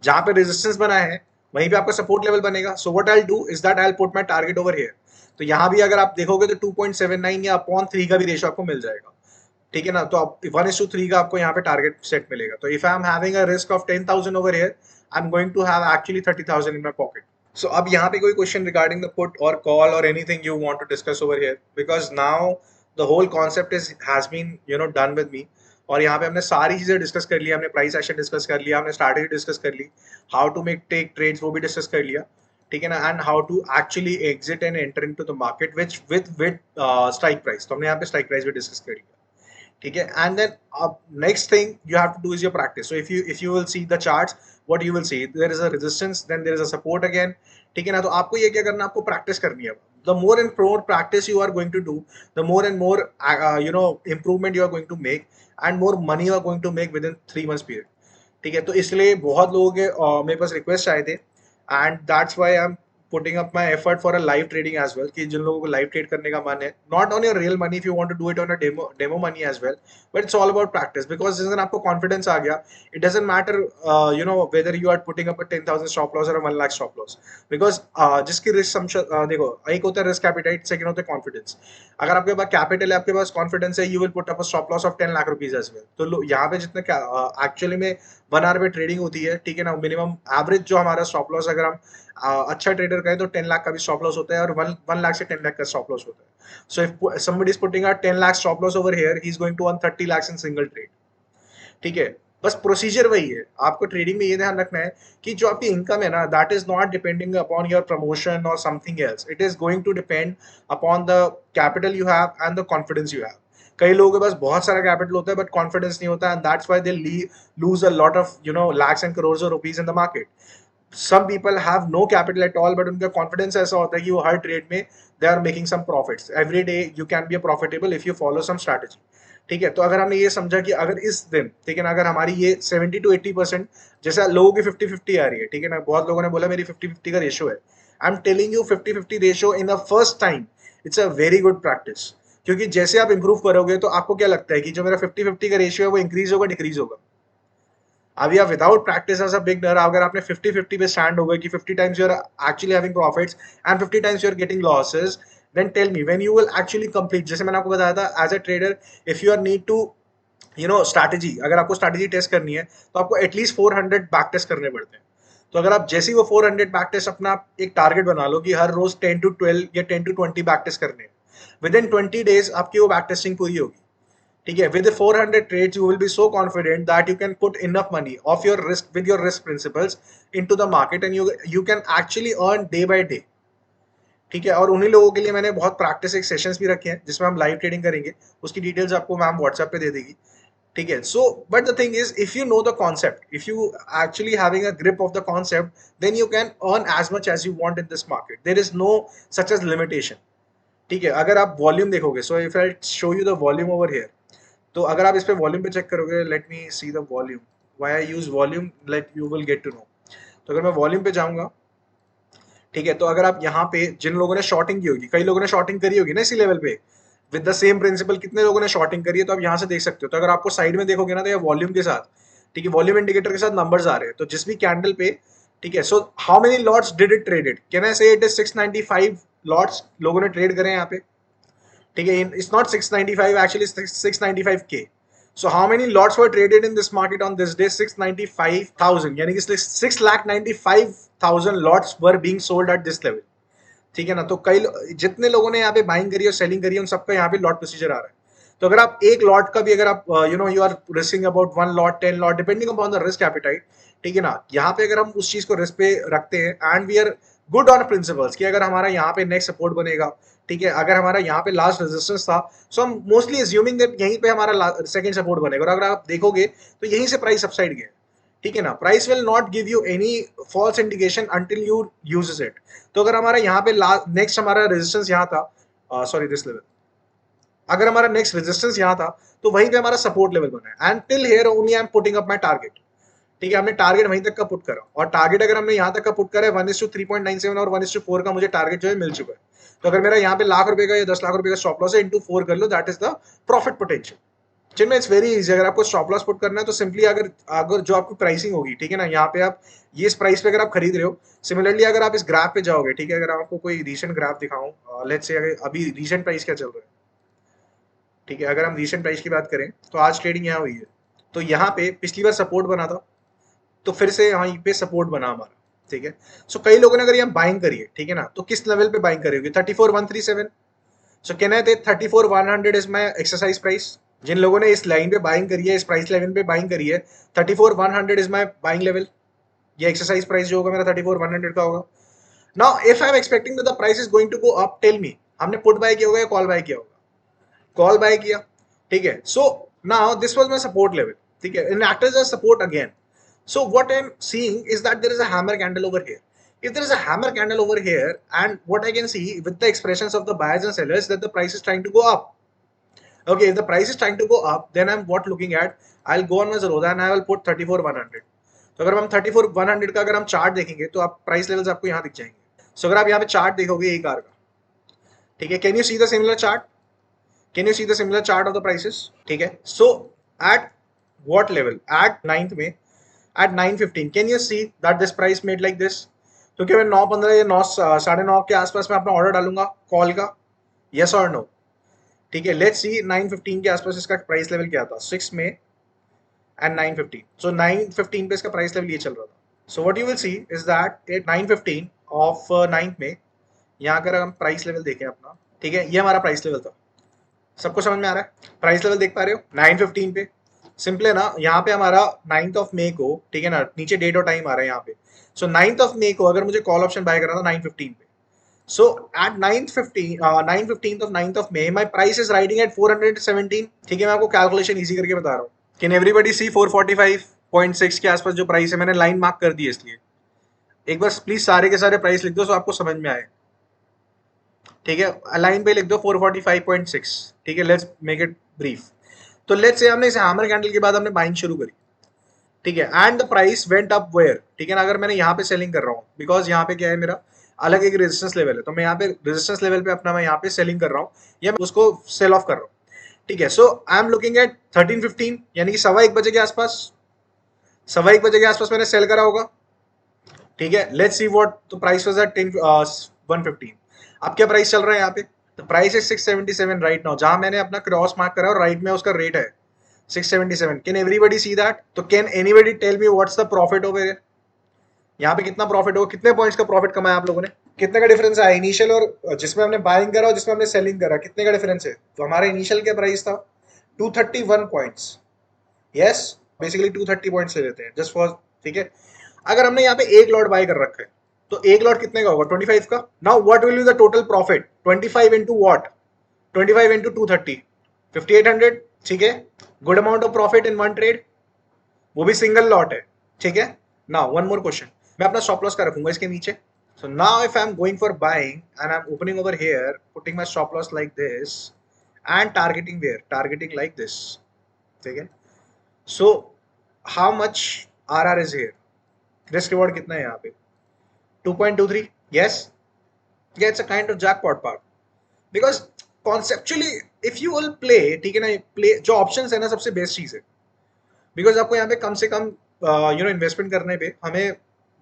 जहां पे रेजिस्टेंस बना है वहीं पे आपका सपोर्ट लेवल बनेगा. सो what I will do is that I will put my target over here. तो यहाँ भी अगर आप देखोगे तो 2.79 या अपॉन 3 का भी रेशो आपको मिल जाएगा. ठीक है ना, तो आप 1:3 का आपको यहाँ पे टारगेट सेट मिलेगा. तो if I am having a risk of 10,000 over here, I am going to have actually 30,000 in my pocket. So अब यहाँ पे कोई question regarding the put or call or anything you want to discuss over here, because now the whole concept is has been done with me. और यहाँ पे हमने सारी चीजें डिस्कस कर लिया, हमने प्राइस एक्शन डिस्कस कर लिया, हमने स्ट्रैटेजी डिस्कस कर ली, how to make take trades वो भी डिस्कस कर लिया. ठीक है ना, and how to actually exit and enter into the market which with strike price. तो हमने यहाँ पे स्ट्राइक प्राइस भी डिस्कस कर लिया. ठीक है, and then next thing you have to do is your practice. So if you will see the charts, what you will see, there is a resistance, then there is a support again. ठीक है ना, तो आपको ये क्या करना है, आपको प्रैक्टिस करनी है. The more and more practice you are going to do, the more and more improvement you are going to make and more money you are going to make within 3 months period. ठीक है, तो इसलिए बहुत लोगों के मेरे पास रिक्वेस्ट आए थे and that's why I am putting up my effort for a live trading as well, कि जिन लोगों को लाइव ट्रेड करने का मन है, not on your real money if you want to do it on a demo money as well, but it's all about practice. because जिस दिन आपको confidence आ गया, it doesn't matter whether you are putting up a 10,000 stop loss or a 1 lakh stop loss, because जिसकी रिस्क देखो, एक होता है रिस्क एपिटाइट, सेकंड होता है कॉन्फिडेंस. अगर आपके पास कैपिटल है, आपके पास कॉन्फिडेंस है, you will put up a stop loss of 10 lakh rupees as well. तो यहाँ पे जितने एक्चुअली में 1 hour पे ट्रेडिंग होती है, ठीक है ना, मिनिमम एवरेज जो हमारा स्टॉप लॉस, अगर हम अच्छा ट्रेडर कहे तो 10 लाख का भी स्टॉप लॉस होता है और 1 लाख से 10 लाख का स्टॉप लॉस होता है. So if somebody is putting a 10 lakh stop loss over here, he is going to earn 30 lakhs in single trade. ठीक है, बस प्रोसीजर वही है. आपको ट्रेडिंग में ये ध्यान रखना है कि जो आपकी इनकम है ना, that is not depending upon your promotion or something else. It is going to depend upon the capital you have and the confidence you have. कई लोगों के पास बहुत सारा कैपिटल होता है बट कॉन्फिडेंस नहीं होता, and that's why they lose a lot of lakhs and crores of rupees in the market. Some people have no capital at all, but उनका कॉन्फिडेंस ऐसा होता है कि वो हर ट्रेड में they are making some profits every day. You can be a profitable if you follow some strategy. ठीक है, तो अगर हमने ये समझा कि अगर इस दिन, ठीक है ना, अगर हमारी ये 70 to 80%, जैसे लोगों की 50-50 आ रही है, ठीक है ना, बहुत लोगों ने बोला मेरी 50-50 का रेशियो है, I am telling you 50-50 ratio in the first time it's a very good practice. क्योंकि जैसे आप इंप्रूव करोगे तो आपको क्या लगता है कि जो मेरा 50-50 का रेशियो है वो इंक्रीज होगा, डिक्रीज होगा? अभी आप without practice as a beginner, अगर आपने 50-50 पे स्टैंड हो गए कि 50 times you are actually having profits and 50 times you are getting losses, then tell me when you will actually complete. जैसे मैंने आपको बताया था, as a trader if you are need to strategy, अगर आपको स्ट्रैटेजी टेस्ट करनी है तो आपको एटलीस्ट 400 बैक टेस्ट करने पड़ते हैं। तो अगर आप जैसे ही वो 400 बैक टेस्ट अपना एक टारगेट बना लो कि हर रोज 10 to 12 या 10 to 20 बैक टेस्ट करने हैं, विद इन 20 days आपकी वो बैक टेस्टिंग पूरी होगी। ठीक है, with the 400 trades you will be so confident that you can put enough money of your risk with your risk principles into the market, and you can actually earn day by day। ठीक है, और उन्हीं लोगों के लिए मैंने बहुत प्रैक्टिस एक सेशंस भी रखे हैं जिसमें हम लाइव ट्रेडिंग करेंगे, उसकी डिटेल्स आपको मैम व्हाट्सएप पे दे देगी। ठीक है, so but the thing is if you know the concept, if you actually having a grip of the concept, then you can earn as much as you want in this market. There is no such as limitation. ठीक है, अगर आप वॉल्यूम देखोगे, so if I show you the volume over here, तो अगर आप इस पे वॉल्यूम पे चेक करोगे, let me see the volume, why I use volume, let you will get to know. तो अगर मैं वॉल्यूम पे जाऊंगा, ठीक है, तो अगर आप यहाँ पे जिन लोगों ने शॉर्टिंग की होगी, कई लोगों ने शॉर्टिंग करी होगी ना इसी लेवल पे, विद द सेम प्रिंसिपल कितने लोगों ने शॉर्टिंग करी है, तो आप यहाँ से देख सकते हो। तो अगर आपको साइड में देखोगे ना, तो ये वॉल्यूम के साथ, ठीक है, वॉल्यूम इंडिकेटर के साथ नंबर्स आ रहे हैं, तो जिस भी कैंडल पे, ठीक है, so how many lots did it traded, can I say it is 695 lots लोगों ने ट्रेड करे हैं यहाँ पे। ठीक है, it's not 695, actually 695K। So how many lots were traded in this market on this day? 695,000, यानी कि 6,95,000 lots were being sold at this level. ठीक है ना, तो कई जितने लोगों ने यहाँ पे बाइंग करी और सेलिंग करी है, उन सबका यहाँ पे लॉट प्रोसीजर आ रहा है। तो अगर आप एक लॉट का भी, अगर आप you are risking about 1 lot 10 lot depending upon the risk appetite, ठीक है ना, यहाँ पे अगर हम उस चीज को रिस्क पे रखते हैं and we are good on principles कि अगर हमारा यहाँ पे नेक्स्ट सपोर्ट बनेगा, ठीक है, अगर हमारा यहाँ पे लास्ट रेजिस्टेंस था, सो हम मोस्टली अज्यूमिंग दैट यहीं पे हमारा सेकंड सपोर्ट बनेगा, और अगर आप देखोगे तो यहीं से प्राइस अपसाइड गया। ठीक है ना, price will not give you any false indication until you uses it. तो अगर हमारा यहाँ पे नेक्स्ट हमारा रेजिस्टेंस यहाँ था, सॉरी दिस लेवल, अगर हमारा नेक्स्ट रेजिस्टेंस यहाँ था, तो वहीं पे हमारा सपोर्ट लेवल बना है, and till here only I am putting up my target. ठीक है, हमने टारगेट वहीं तक का पुट करा, और टारगेट अगर हमने यहाँ तक का पुट करा है 1:3.97 और 1:4 का मुझे टारगेट जो है मिल चुका है। तो अगर मेरा यहाँ पे लाख रुपए का या 10 लाख रुपए का स्टॉप लॉस है, इंटू 4 कर लो, that is the profit potential. जिनमें इट्स वेरी इजी, अगर आपको स्टॉप लॉस पुट करना है तो सिंपली अगर अगर जो आपकी प्राइसिंग होगी, ठीक है ना, यहाँ पे आप ये इस प्राइस पे अगर आप खरीद रहे हो, सिमिलरली अगर आप इस ग्राफ पे जाओगे, ठीक है, अगर आपको कोई रीसेंट ग्राफ दिखाऊं, लेट्स से अभी रीसेंट प्राइस क्या चल रहा है, ठीक है, अगर हम रीसेंट प्राइस की बात करें तो आज ट्रेडिंग यहाँ हुई है, तो यहाँ पे पिछली बार सपोर्ट बना था, तो फिर से यहाँ पे सपोर्ट बना हमारा। ठीक है, सो कई लोगों ने अगर यहाँ बाइंग करी है, ठीक है ना, तो किस लेवल पे बाइंग करी होगी? 34,137। So can I take 34,100 is my exercise price? जिन लोगों ने इस लाइन पे बाइंग करी है, इस प्राइस लेवल पे बाइंग करी है, 34,100 इज माय बाइंग लेवल। ये एक्सरसाइज प्राइस जो होगा मेरा 34,100 का होगा। Now if I am expecting that the price is going to go up, tell me, हमने पुट बाय किया होगा या कॉल बाय किया होगा? कॉल बाय किया। ठीक है, so now this was my support level. ठीक है, in act as a support again. So what I'm seeing is that there is a hammer candle over here. If there is a hammer candle over here, and what I can see with the expressions of the buyers and sellers, that the price is trying to go up. Okay, if the price is trying to go up, then I'm what looking at? I'll go on my Zerodha and I will put 34,100. तो अगर हम 34,100 का अगर हम चार्ट देखेंगे तो आप प्राइस लेवल्स आपको यहाँ दिख जाएंगे। सो अगर आप यहाँ पे चार्ट देखोगे एक कार का, ठीक है, can you see the similar chart? Can you see the similar chart of the prices? ठीक है, सो eight what level? At 9th में, at 9:15, can you see that this price made like this? तो क्या मैं 9:15 या 9 9:30 के आसपास में अपना ऑर्डर डालूंगा कॉल का? यस और नो? ठीक है, लेट्स सी 9:15 के आसपास इसका प्राइस लेवल क्या था, 6 में एंड 9:15। सो 9:15 पे इसका प्राइस लेवल ये चल रहा था। So what you will C is that at 9:15 of 9th में, यहाँ अगर हम प्राइस लेवल देखें अपना, ठीक है, ये हमारा प्राइस लेवल था। सबको समझ में आ रहा है? प्राइस लेवल देख पा रहे हो 9:15 पे? सिंपल है ना, यहाँ पे हमारा 9th ऑफ मे को, ठीक है ना, नीचे डेट और टाइम आ रहा है यहाँ पे। सो 9th ऑफ मे को अगर मुझे कॉल ऑप्शन बाय करना था 9:15 पे, so at 9:15 of 9th of May my price is riding at 417। ठीक है, मैं आपको कैलकुलेशन इजी करके बता रहा हूँ। कैन एवरीबॉडी सी 445.6 के आसपास जो प्राइस है, मैंने लाइन मार्क कर दी है इसलिए। एक बार प्लीज सारे के सारे प्राइस लिख दो, सो आपको समझ में आए। ठीक है, लाइन पे लिख दो 445.6। ठीक है, लेट्स मेक इट ब्रीफ। तो लेट्स से हमने इसे हैमर कैंडल के बाद हमने बाइंग शुरू करी। ठीक है, and the price went up where. ठीक है ना, अगर मैंने यहाँ पे सेलिंग कर रहा हूँ, बिकॉज यहाँ पे क्या है, मेरा अलग एक रेजिस्टेंस लेवल है, तो मैं यहाँ पे रेजिस्टेंस लेवल पे अपना मैं यहाँ पे सेलिंग कर रहा हूँ या मैं उसको सेल ऑफ कर रहा हूँ। ठीक है, so I am looking at 13:15, यानी कि 1:15 के आसपास, 1:15 के आसपास मैंने सेल करा होगा। ठीक है, लेट्स सी व्हाट तो प्राइस वाज एट 115। अब क्या प्राइस चल रहा है यहाँ पे? The price is 677 right now, जहां मैंने अपना क्रॉस मार्क करा और राइट में उसका रेट है 677। Can everybody see that? तो can anybody tell me what's the profit over here? यहाँ पे कितना प्रॉफिट होगा, कितने पॉइंट्स का प्रॉफिट कमाया आप लोगों ने? कितने का डिफरेंस है इनिशियल और जिसमें हमने बाइंग करा और जिसमें हमने सेलिंग करा, कितने का डिफरेंस है? तो हमारा इनिशियल क्या प्राइस था? 231 पॉइंट्स। यस, बेसिकली 230 पॉइंट्स ले लेते हैं जस्ट फॉर। ठीक है, अगर हमने यहाँ पे एक लॉट बाय कर रखा है, तो एक लॉट कितने का होगा? 25 का। Now what will be the total profit? 25 into what? 25 into 230, 5800। ठीक है, good amount of profit in one trade, वो भी सिंगल लॉट है। ठीक है, नाउ वन मोर क्वेश्चन, मैं अपना स्टॉप लॉस का रखूंगा इसके नीचे। So now if I'm going for buying and I'm opening over here, putting my stop loss like this and targeting where? Targeting like this. ठीक है, so how much RR is here? Risk reward कितना है यहाँ पे? 2.23. Yes, yeah, it's a kind of jackpot part because conceptually if you will play, ठीक है ना, play जो options है ना, सबसे बेस्ट चीज है, बिकॉज आपको यहाँ पे कम से कम इन्वेस्टमेंट करने पे हमें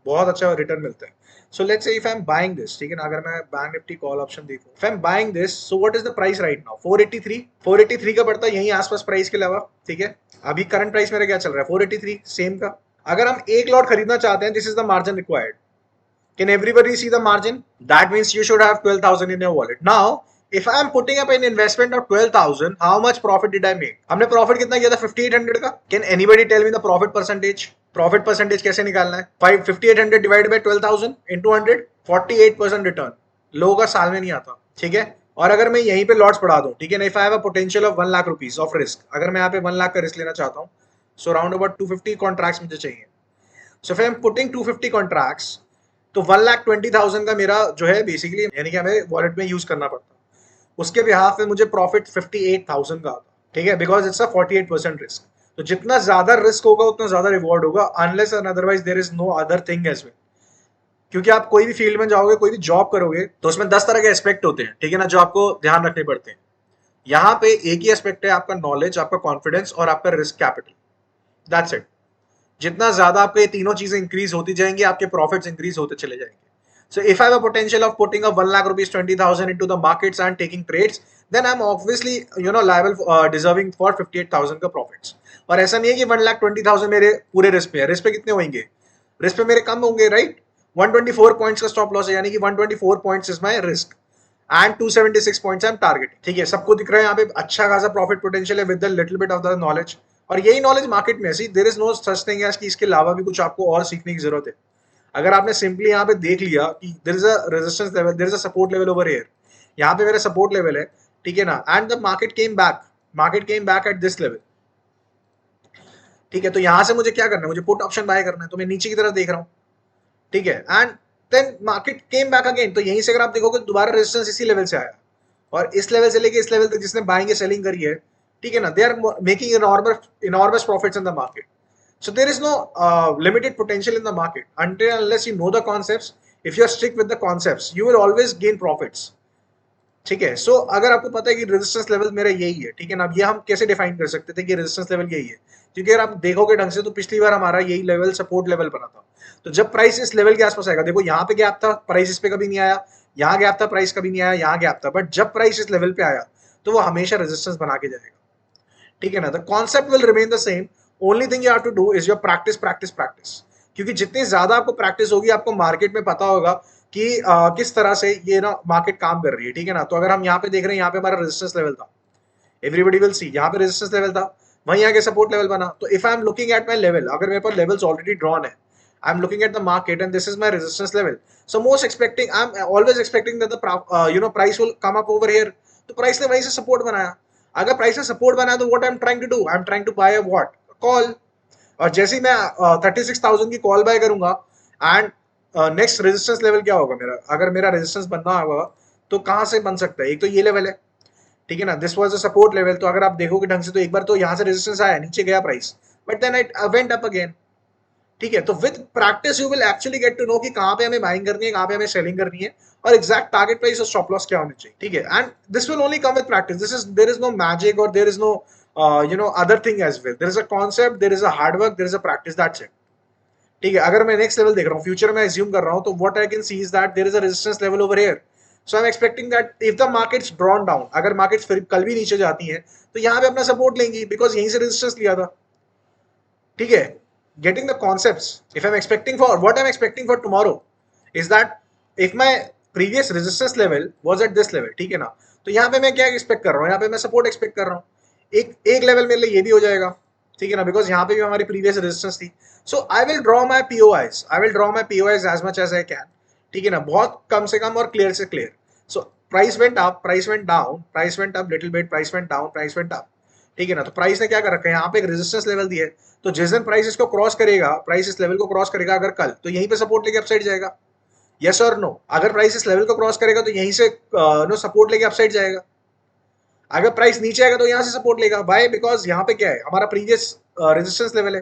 बहुत अच्छा रिटर्न मिलता है। सो लेट्स से if I am buying this, ठीक है ना, अगर मैं बैंक निफ्टी कॉल ऑप्शन देखूं, if I am buying this, so what is the price right now? 483 का पड़ता है यहीं आसपास प्राइस के अलावा। ठीक है, अभी करंट प्राइस मेरा क्या चल रहा है? 483 सेम का। अगर हम एक लॉट खरीदना चाहते हैं, this is the margin required. Can everybody see the margin? That means you should have 12,000 in your wallet. Now, if I am putting up an investment of 12,000, how much profit did I make? हमने प्रॉफिट कितना किया था? 5800 का। Can anybody tell me the profit percentage? Profit percentage कैसे निकालना है? 5800 डिवाइड बाय 12,000 into 100, 48% रिटर्न। लोगों का साल में नहीं आता। ठीक है, और अगर मैं यहीं पे लॉट्स बढ़ा दूं, ठीक है ना, if I have a potential of 1 lakh rupees of risk, अगर मैं यहाँ पे 1 लाख का रिस्क लेना चाहता हूँ, सो राउंड अबाउट 250 कॉन्ट्रैक्ट्स मुझे चाहिए। सो if I am putting 250 contracts, तो 1,20,000 का मेरा जो है बेसिकली, यानी कि हमें वॉलेट में यूज करना पड़ता है। उसके बिहाफ में मुझे प्रॉफिट 58,000 का आता। ठीक है, बिकॉज इट्स अ 48% रिस्क। तो जितना ज्यादा रिस्क होगा उतना ज्यादा रिवॉर्ड होगा, unless and otherwise there is no other thing as well. क्योंकि आप कोई भी फील्ड में जाओगे, कोई भी जॉब करोगे, तो उसमें 10 तरह के एस्पेक्ट होते हैं, ठीक है ना, जो आपको ध्यान रखने पड़ते हैं। यहाँ पे एक ही एस्पेक्ट है, आपका नॉलेज, आपका कॉन्फिडेंस और आपका रिस्क कैपिटल। That's it. जितना ज्यादा आपके ये तीनों चीजें इंक्रीज होती जाएंगी, आपके प्रॉफिट्स इंक्रीज होते चले जाएंगे। So if I have a potential of putting up 1 lakh rupees 20,000 into the markets and taking trades, then I'm obviously liable deserving for 58,000 का profits। और ऐसा नहीं है कि 1,20,000 मेरे पूरे रिस्क पे है। रिस्क पे कितने होंगे? रिस्क पे मेरे कम होंगे, राइट? 124 पॉइंट्स का स्टॉप लॉस है, यानी कि 124 points is my risk and 276 points I am targeting. ठीक है, सबको दिख रहा है यहाँ पे अच्छा खासा प्रॉफिट पोटेंशियल है with the little bit of the knowledge. और यही नॉलेज मार्केट में है, there is no such thing as कि इसके अलावा भी कुछ आपको और सीखने की जरूरत है। अगर आपने सिंपली यहाँ पे देख लिया कि there is a resistance level, there is a support level over here, यहाँ पे मेरा सपोर्ट लेवल है, ठीक है ना, and the market came back at this level. ठीक है, तो यहाँ से मुझे क्या करना है? मुझे पुट ऑप्शन बाय करना है, तो मैं नीचे की तरफ देख रहा हूँ। ठीक है, and then market came back again, तो यहीं से अगर आप देखोगे दोबारा रेजिस्टेंस इसी लेवल से आया, और इस लेवल से लेके इस लेवल तक जिसने बाइंग या सेलिंग करी है, ठीक है ना, they are making enormous profits in the market. So there is no limited potential in the market until unless you know the concepts. If you are strict with the concepts, you will always gain profits. ठीक है, सो अगर आपको पता है कि रेजिस्टेंस लेवल मेरा यही है, ठीक है ना, अब ये हम कैसे डिफाइन कर सकते थे कि रेजिस्टेंस लेवल यही है? क्योंकि अगर आप देखोगे ढंग से तो पिछली बार हमारा यही लेवल सपोर्ट लेवल बना था। तो जब प्राइस इस लेवल के आसपास आएगा, देखो यहाँ पे गैप था, प्राइस इस पे कभी नहीं आया, यहाँ गैप था, प्राइस कभी नहीं आया, यहाँ गैप था, बट जब प्राइस इस लेवल पे आया तो वो हमेशा रेजिस्टेंस बना के जाएगा। ठीक है ना, the concept will remain the same, only thing you have to do is your practice practice practice. क्योंकि जितनी ज्यादा आपको प्रैक्टिस होगी, आपको मार्केट में पता होगा कि किस तरह से ये ना मार्केट काम कर रही है। ठीक है ना, तो अगर हम यहाँ पे देख रहे हैं, यहाँ पे हमारा रेजिस्टेंस लेवल था, एवरीबडी विल सी, यहाँ पे रेजिस्टेंस लेवल था, वहीं आगे सपोर्ट लेवल बना। तो if I am looking at my level, अगर मेरे पास लेवल्स ऑलरेडी ड्रॉन है, I am looking at the market and this is my resistance level, so most expecting, I am always expecting that the price will come up over here. तो प्राइस ने वहीं से सपोर्ट बनाया। अगर प्राइस ने सपोर्ट बनाया तो what I am trying to do, I am trying to buy a what, call. और जैसे ही मैं 36,000 की कॉल बाय करूंगा एंड नेक्स्ट रेजिस्टेंस लेवल क्या होगा मेरा, अगर मेरा रेजिस्टेंस बनना होगा तो कहाँ से बन सकता है, एक तो ये लेवल है, ठीक है ना, this was a support level, तो अगर आप देखोगे ढंग से तो एक बार तो यहाँ से रेजिस्टेंस आया, नीचे गया price, but then it went up again, ठीक है। तो with practice you will actually get to know कि कहाँ पे हमें बाइंग करनी है, कहाँ पे हमें सेलिंग करनी है, और एग्जैक्ट टारगेट प्राइस और स्टॉप लॉस क्या होनी चाहिए, ठीक है। And this will only come with practice, this is, there is no magic or there is no other thing as well, there is a concept, there is a hard work, there is a practice, that's it, ठीक है। अगर मैं नेक्स्ट लेवल देख रहा हूँ, फ्यूचर में एज्यूम कर रहा हूँ, तो what I can see is that there is a resistance level over here, so I am expecting that if the markets drawn down, अगर मार्केट्स फिर कल भी नीचे जाती हैं तो यहाँ पे अपना सपोर्ट लेंगी, बिकॉज यहीं से रेजिस्टेंस लिया था, ठीक है। Getting the concepts, if I am expecting for what I am expecting for tomorrow is that if my previous resistance level was at this level, ठीक है ना, तो यहाँ पे मैं क्या एक्सपेक्ट कर रहा हूँ, यहाँ पे मैं सपोर्ट एक्सपेक्ट कर रहा हूँ, एक एक लेवल मेरे लिए ये भी हो जाएगा, ठीक है ना, बिकॉज यहाँ पे भी हमारी प्रीवियस रेजिस्टेंस थी, so I will draw my POIs, I will draw my POIs as much as I can, ठीक है ना, बहुत कम से कम और क्लियर से clear. So price went up, price went down, price went up little bit, price went down, price went up, ठीक है ना, तो प्राइस ने क्या कर रखा है, यहाँ पे एक रेजिस्टेंस लेवल दिया है, तो जिस दिन प्राइस इसको क्रॉस करेगा, प्राइस इस लेवल को क्रॉस करेगा अगर कल, तो यहीं पे सपोर्ट लेके अपसाइड जाएगा, यस और नो, अगर प्राइस इस लेवल को क्रॉस करेगा तो यहीं से नो सपोर्ट लेके अपसाइड जाएगा, अगर प्राइस नीचे आएगा तो यहाँ से सपोर्ट लेगा, वाई, बिकॉज यहाँ पे क्या है, हमारा प्रीवियस रेजिस्टेंस लेवल है,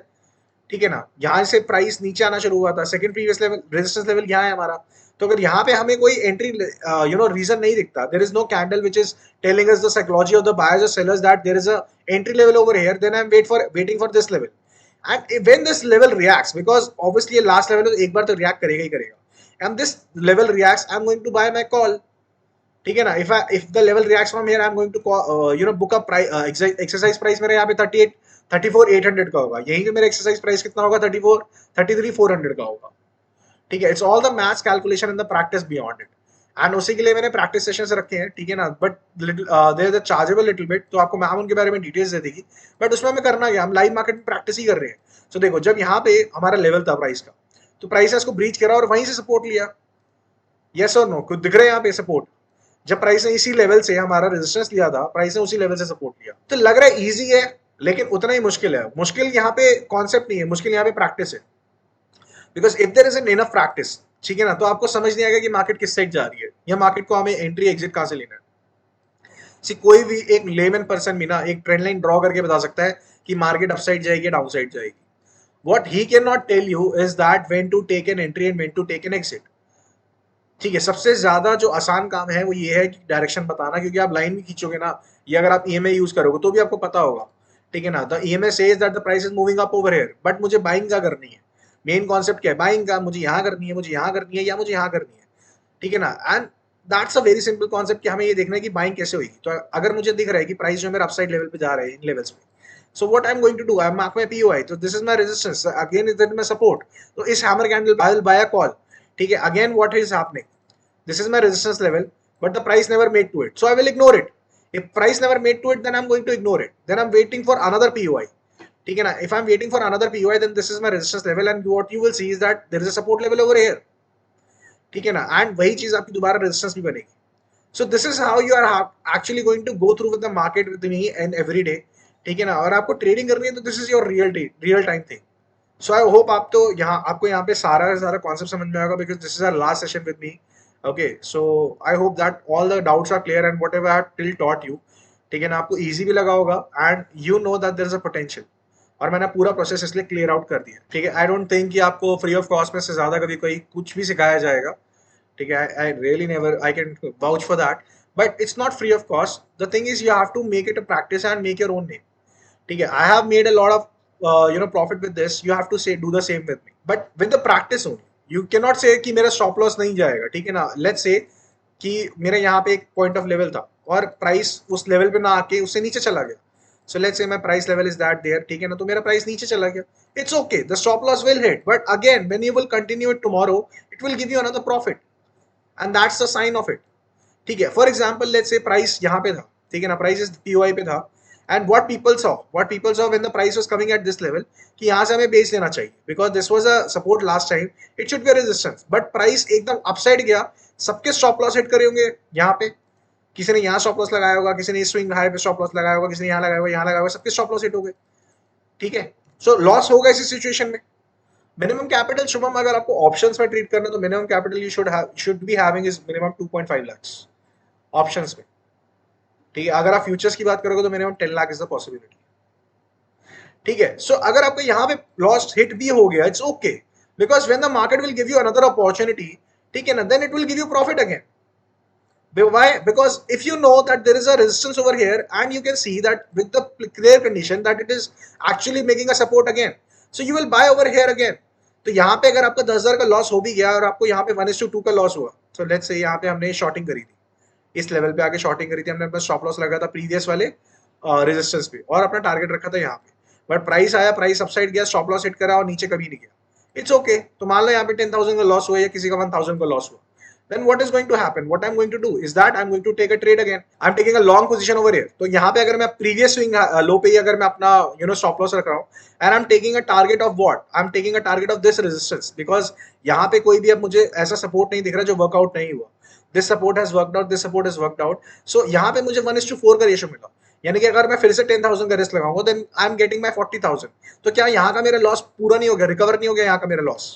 ठीक है ना, यहाँ से प्राइस नीचे आना शुरू हुआ था, second previous level resistance level यहाँ है हमारा, तो अगर यहाँ पे हमें कोई एंट्री रीजन नहीं दिखता, there is no candle which is telling us the psychology of the buyers और sellers that there is a entry level over here, then I am waiting for this level, and when this level reacts, because obviously ये लास्ट लेवल है, एक बार तो रिएक्ट करेगा ही करेगा, and this level reacts, I am going to buy my call, ठीक है ना, if the level reacts from here I am going to book up price, exercise price मेरे यहाँ पे 34,800 का होगा, यहीं पे मेरा एक्सरसाइज प्राइस कितना होगा, 33,400 का होगा, ठीक है। It's all the maths calculation in the practice beyond it, and उसी के लिए मैंने प्रैक्टिस सेशंस रखे हैं, ठीक है ना, but there is a chargeable little bit, तो आपको मैम उनके बारे में डिटेल्स दे देगी, बट उसमें हमें करना क्या, हम लाइव मार्केट में प्रैक्टिस ही कर रहे हैं। सो देखो, जब यहाँ पे हमारा लेवल था प्राइस का, तो प्राइस ने इसको ब्रीच करा और वहीं से सपोर्ट लिया, यस और नो, कुछ दिख रहा है यहाँ पे सपोर्ट, जब प्राइस ने इसी लेवल से हमारा रेजिस्टेंस लिया था, प्राइस ने उसी लेवल से सपोर्ट लिया, तो लग रहा है इजी है, लेकिन उतना ही मुश्किल है, मुश्किल यहाँ पे कॉन्सेप्ट नहीं है, मुश्किल यहाँ पे प्रैक्टिस है, because if there is an enough practice, ठीक है ना, तो आपको समझ नहीं आएगा कि मार्केट किस साइड जा रही है, या मार्केट को हमें एंट्री एग्जिट कहाँ से लेना है। सी कोई भी एक लेमन पर्सन भी ना एक ट्रेंड लाइन ड्रॉ करके बता सकता है कि मार्केट अपसाइड जाएगी, डाउन साइड जाएगी, what he cannot tell you is that when to take an entry and when to take an exit, ठीक है। सबसे ज्यादा जो आसान काम है वो ये है कि डायरेक्शन बताना, क्योंकि आप लाइन भी खींचोगे ना, ये अगर आप ईएमए यूज करोगे तो भी आपको पता होगा, ठीक है ना, the EMA says that the price is moving up over here, but मुझे बाइंग का करनी है, मेन कॉन्सेप्ट क्या है, बाइंग का, मुझे यहाँ करनी है, मुझे यहाँ करनी है, या मुझे यहाँ करनी है, ठीक है ना, and that's a very simple concept कि हमें ये देखना है कि बाइंग कैसे होगी, तो अगर मुझे दिख रहा है कि प्राइस जो मेरा अपसाइड लेवल पे जा रहा है इन लेवल्स पे, so what I'm going to do, I mark my POI, so this is my resistance, again is that my support, तो इस hammer candle I will buy a call, ठीक है। again what is happening, this is my resistance level, but the price never made to it, so I will ignore it, if price never made to it then I'm going to ignore it, then I'm waiting for another POI, ठीक है ना, if I'm waiting for another POI then this is my resistance level, and what you will see is that there is a support level over here, ठीक है ना, एंड वही चीज आपकी दोबारा रेजिस्टेंस भी बनेगी। So this is how you are actually going to go through with the market with me and every day, ठीक है ना, और आपको ट्रेडिंग करनी है तो this is your real time thing. So I hope आप तो यहाँ आपको यहाँ पे सारा कॉन्सेप्ट समझ में आएगा, because this is our last session with me, okay. So I hope that all the doubts are clear and whatever I have till taught you, ठीक है ना, आपको ईजी भी लगा होगा, and you know that there is a potential, और मैंने पूरा प्रोसेस इसलिए क्लियर आउट कर दिया, ठीक है। आई डोंट थिंक कि आपको फ्री ऑफ कॉस्ट में से ज्यादा कभी कोई कुछ भी सिखाया जाएगा, ठीक है। I really never I can vouch for that, but it's not free of cost, the thing is you have to make it a practice and make your own name, ठीक है। I have made a lot of profit with this, you have to say do the same with me, but with the practice only, you can not say कि मेरा स्टॉप लॉस नहीं जाएगा, ठीक है ना। लेट्स से कि मेरे यहाँ पे एक पॉइंट ऑफ लेवल था और प्राइस उस लेवल पे ना आके उससे नीचे चला गया, so let's say my price level is that there, ठीक है ना, तो मेरा प्राइस नीचे चला गया, it's okay, the stop loss will hit, but again when you will continue it tomorrow it will give you another profit, and that's the sign of it, ठीक है। For example let's say price यहाँ पे था, ठीक है ना, प्राइस इस पीओआई पे था, and what people saw when the price was coming at this level कि यहाँ से हमें बेच लेना चाहिए, because this was a support last time, it should be a resistance, but price एकदम अपसाइड गया, सबके स्टॉप लॉस हिट करे होंगे यहाँ पे, किसी ने यहाँ स्टॉप लॉस लगाया होगा, किसी ने स्विंग हाई पे स्टॉप लॉस लगाया होगा, किसी ने यहाँ लगाया होगा, यहाँ लगाया होगा, सबके स्टॉप लॉस हिट हो गए, ठीक है। सो लॉस होगा इसी सिचुएशन में, मिनिमम कैपिटल शुभम अगर आपको ऑप्शंस में ट्रीट करना है तो minimum capital you should be having is minimum 2.5 lakhs options में। ठीक है, अगर आप फ्यूचर्स की बात करोगे तो minimum 10 lakh is the possibility. ठीक है, सो अगर आपको यहाँ पे लॉस हिट भी हो गया, it's okay, because when the market will give you another opportunity, ठीक है ना, then it will give you profit again. Why? Because if you know that there is a resistance over here and you can see that with the clear condition that it is actually making a support again, so you will buy over here again. तो यहाँ पे अगर आपका 10,000 का लॉस हो भी गया और आपको यहाँ पे 1:2 का लॉस हुआ, so let's say यहाँ पे हमने शॉर्टिंग करी थी, इस लेवल पे आके शॉर्टिंग करी थी हमने, अपना स्टॉप लॉस लगा था प्रीवियस वाले रेजिस्टेंस पे और अपना टारगेट रखा था यहाँ पे, बट प्राइस आया, प्राइस अपसाइड गया, स्टॉप लॉस हिट करा और नीचे कभी नहीं गया, इट्स ओके। तो मान लो यहाँ पे 10,000 का लॉस हुआ या किसी का 1,000 का लॉस हुआ, then what is going to happen? What I'm going to do is that I'm going to take a trade again. I'm taking a long position over here. तो यहाँ पे अगर मैं previous swing low पे ही अगर मैं अपना stop loss रख रहा हूँ, and I'm taking a target of what? I'm taking a target of this resistance, because यहाँ पे कोई भी अब मुझे ऐसा support नहीं दिख रहा जो workout नहीं हुआ। This support has worked out, this support has worked out. So यहाँ पे मुझे 1:4 का रेशियो मिला, यानी कि अगर मैं फिर से 10,000 का रिस्क लगाऊंगा then I'm getting my 40,000। तो क्या यहाँ का मेरा लॉस पूरा नहीं हो गया, रिकवर नहीं हो गया यहाँ का मेरा लॉस?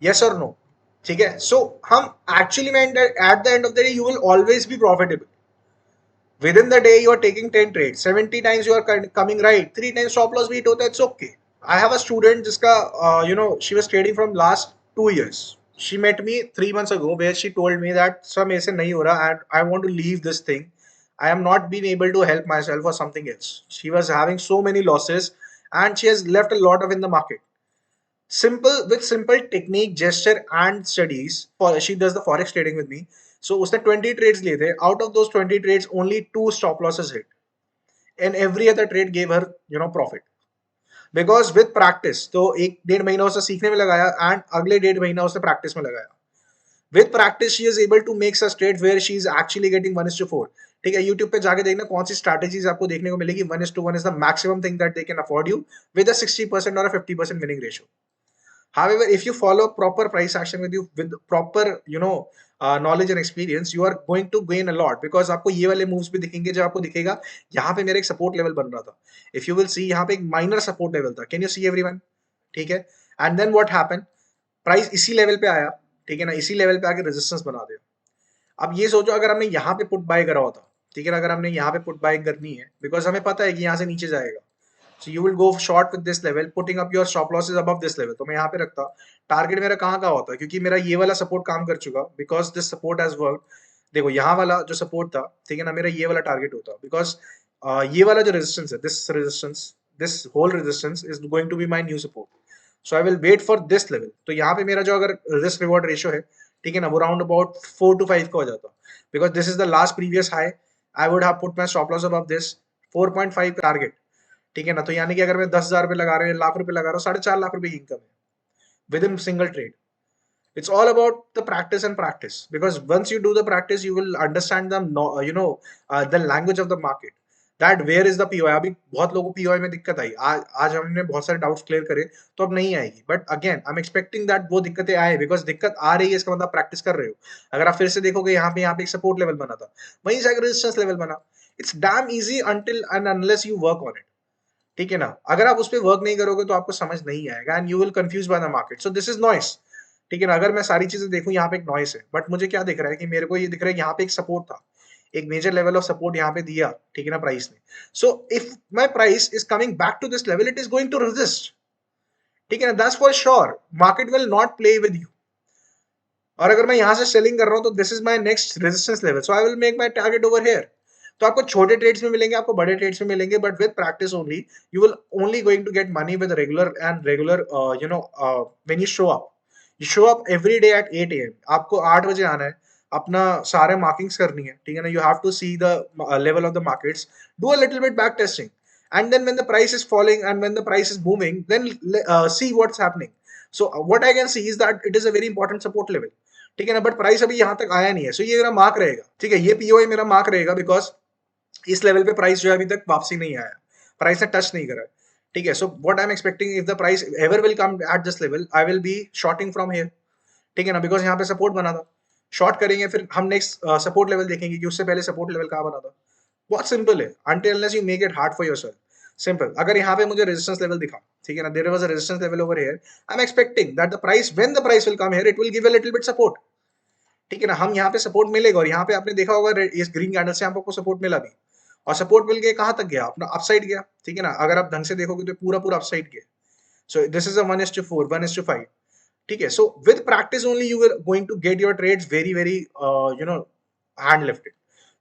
Yes or no? ठीक है, सो हम एक्चुअली में at the end of the day you will always be profitable. Within the day you are taking 10 trade, 70 times you are coming right, 3 times stop loss beat होता है, it's okay. I have a student जिसका she was trading from last 2 years। शी मेट मी 3 months ago where she told me that sir मेरे से नहीं हो रहा and I want to leave this thing, I am not being able to help myself or something else। She was having so many losses and she has left a lot of in the market। Simple technique, gesture and studies, for she does the forex trading with me। So उसने 20 trades लिए थे, out of those 20 trades only 2 stop losses hit and every other trade gave her profit, because with practice। तो 1-1.5 महीना उसने सीखने में लगाया and अगले 1.5 महीना उसने प्रैक्टिस में लगाया। with practice she is able to make such trades where she is actually getting 1:4। ठीक है, यूट्यूब पे जाके देखना कौन सी स्ट्रैटेजीज आपको देखने को मिलेगी। 1:1 is the maximum thing that they can afford you with a 60% or a 50% winning ratio। However, if you follow proper price action with proper knowledge and experience, you are going to gain a lot, because आपको ये वाले moves भी दिखेंगे जब आपको दिखेगा यहाँ पे मेरा एक support level बन रहा था। If you will see, यहाँ पे एक minor support level था। Can you see everyone? ठीक है, and then what happened? Price इसी level पे आया, ठीक है ना, इसी level पे आके resistance बना दिया। अब ये सोचो अगर हमने यहाँ पे put buy करा होता, ठीक है ना, अगर हमने यहाँ पे put buy करनी है, because हमें पता है कि यहाँ से नीचे जाएगा, so you will go short with this level, putting up your stop losses above this level। तो मैं यहाँ पे रखता, टारगेट मेरा कहाँ का होता, क्योंकि मेरा ये वाला सपोर्ट काम कर चुका, because this support has work. देखो यहाँ वाला जो सपोर्ट था, ठीक है ना, मेरा ये वाला टारगेट होता, बिकॉज ये वाला जो रेजिस्टेंस है, this whole resistance is going to be my new support. So I will wait for this level. तो यहाँ पे मेरा जो अगर रिस्क रिवॉर्ड रेशियो है, ठीक है ना, वो राउंड अबाउट 4 to 5 का हो जाता, because this is the last previous high. I would have put my stop loss above this 4.5 target, ठीक है ना। तो यानी कि अगर मैं 10,000 रुपए लगा रहा हूँ, लाख रुपए लगा रहा हूँ, 4.5 लाख रुपए की इनकम है with in single trade. It's all about the practice and practice, because once you do the practice you will understand the the language of the market, that where is the POI। अभी बहुत लोगों को POI में दिक्कत आई, आज हमने बहुत सारे डाउट्स क्लियर करे, तो अब नहीं आएगी, but again I am expecting that वो दिक्कतें आए, बिकॉज दिक्कत आ रही है इसका मतलब प्रैक्टिस कर रहे हो। अगर आप फिर से देखोगे यहाँ पे एक सपोर्ट लेवल बना था, वहीं से एक रेजिस्टेंस लेवल बना। It's damn easy until and unless you work on it, ठीक है ना। अगर आप उस पर वर्क नहीं करोगे तो आपको समझ नहीं आएगा and you will confuse by the market. So this is noise, ठीक है ना। अगर मैं सारी चीजें देखूं, यहाँ पे एक नॉइस है, बट मुझे क्या दिख रहा है कि मेरे को ये दिख रहा है यहाँ पे एक सपोर्ट था, एक मेजर लेवल ऑफ सपोर्ट यहाँ पे दिया, ठीक है ना, प्राइस ने। So if my price is coming back to this level, it is going to resist, ठीक है ना, that's for sure. Market will not play with you. और अगर मैं यहाँ से सेलिंग कर रहा हूँ तो this is my next resistance level, so I will make my target over here. तो आपको छोटे ट्रेड्स में मिलेंगे, आपको बड़े ट्रेड्स में मिलेंगे, but with practice only you will only going to get money with regular when you show up every day at 8 AM। आपको 8 बजे आना है, अपना सारे मार्किंग्स करनी है, ठीक है ना। You have to see the level of the markets, do a little bit back testing, and then when the price is falling and when the price is booming, then see what's happening। So what I can see is that it is a very important support level, ठीक है ना, बट प्राइस अभी यहाँ तक आया नहीं है। सो ये मेरा मार्क रहेगा, ठीक है, ये पीओआई मेरा मार्क रहेगा, बिकॉज इस लेवल पे प्राइस जो है अभी तक वापसी नहीं आया, प्राइस ने टच नहीं करा है, ठीक है। So what I am expecting, if the price ever will come at this level, I will be shorting from here, ठीक है ना, बिकॉज यहाँ पे सपोर्ट बना था, शॉर्ट करेंगे, फिर हम नेक्स्ट सपोर्ट लेवल देखेंगे कि उससे पहले सपोर्ट लेवल कहाँ बना था। बहुत सिंपल है, until unless you make it hard for yourself। Simple. अगर यहाँ पे मुझे रेजिस्टेंस लेवल दिखा, ठीक है ना, there was a resistance level over here, I am expecting that the price, when the price will come here, it will give a little bit support, ठीक है ना। हम यहाँ पे सपोर्ट मिलेगा, और यहाँ पे आपने देखा होगा इस ग्रीन कैंडल से आपको सपोर्ट मिला भी, और सपोर्ट मिल के कहाँ तक गया, अपना अपसाइड गया, ठीक है ना। अगर आप ढंग से देखोगे तो पूरा पूरा अपसाइड गया। सो दिस इज अ 1:4, 1:5, ठीक है। So with practice only you are going to get your trades very very you know hand lifted,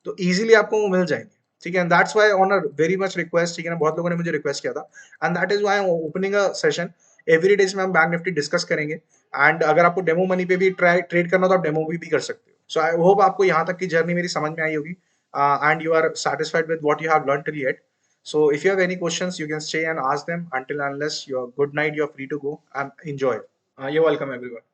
तो इजीली आपको वो मिल जाएंगे, ठीक है। And that's why on a very much request, ठीक है ना, बहुत लोगों ने मुझे रिक्वेस्ट किया था, and that is why I am opening a session every day, इसमें हम बैंक निफ्टी डिस्कस करेंगे। एंड अगर आपको डेमो मनी पे भी ट्रेड करना हो तो आप डेमो भी कर सकते हो। सो आई होप आपको यहाँ तक की जर्नी मेरी समझ में आई होगी, and you are satisfied with what you have learned till yet. So if you have any questions, you can stay and ask them. Until unless you're good night, you're free to go and enjoy. You're welcome, everyone.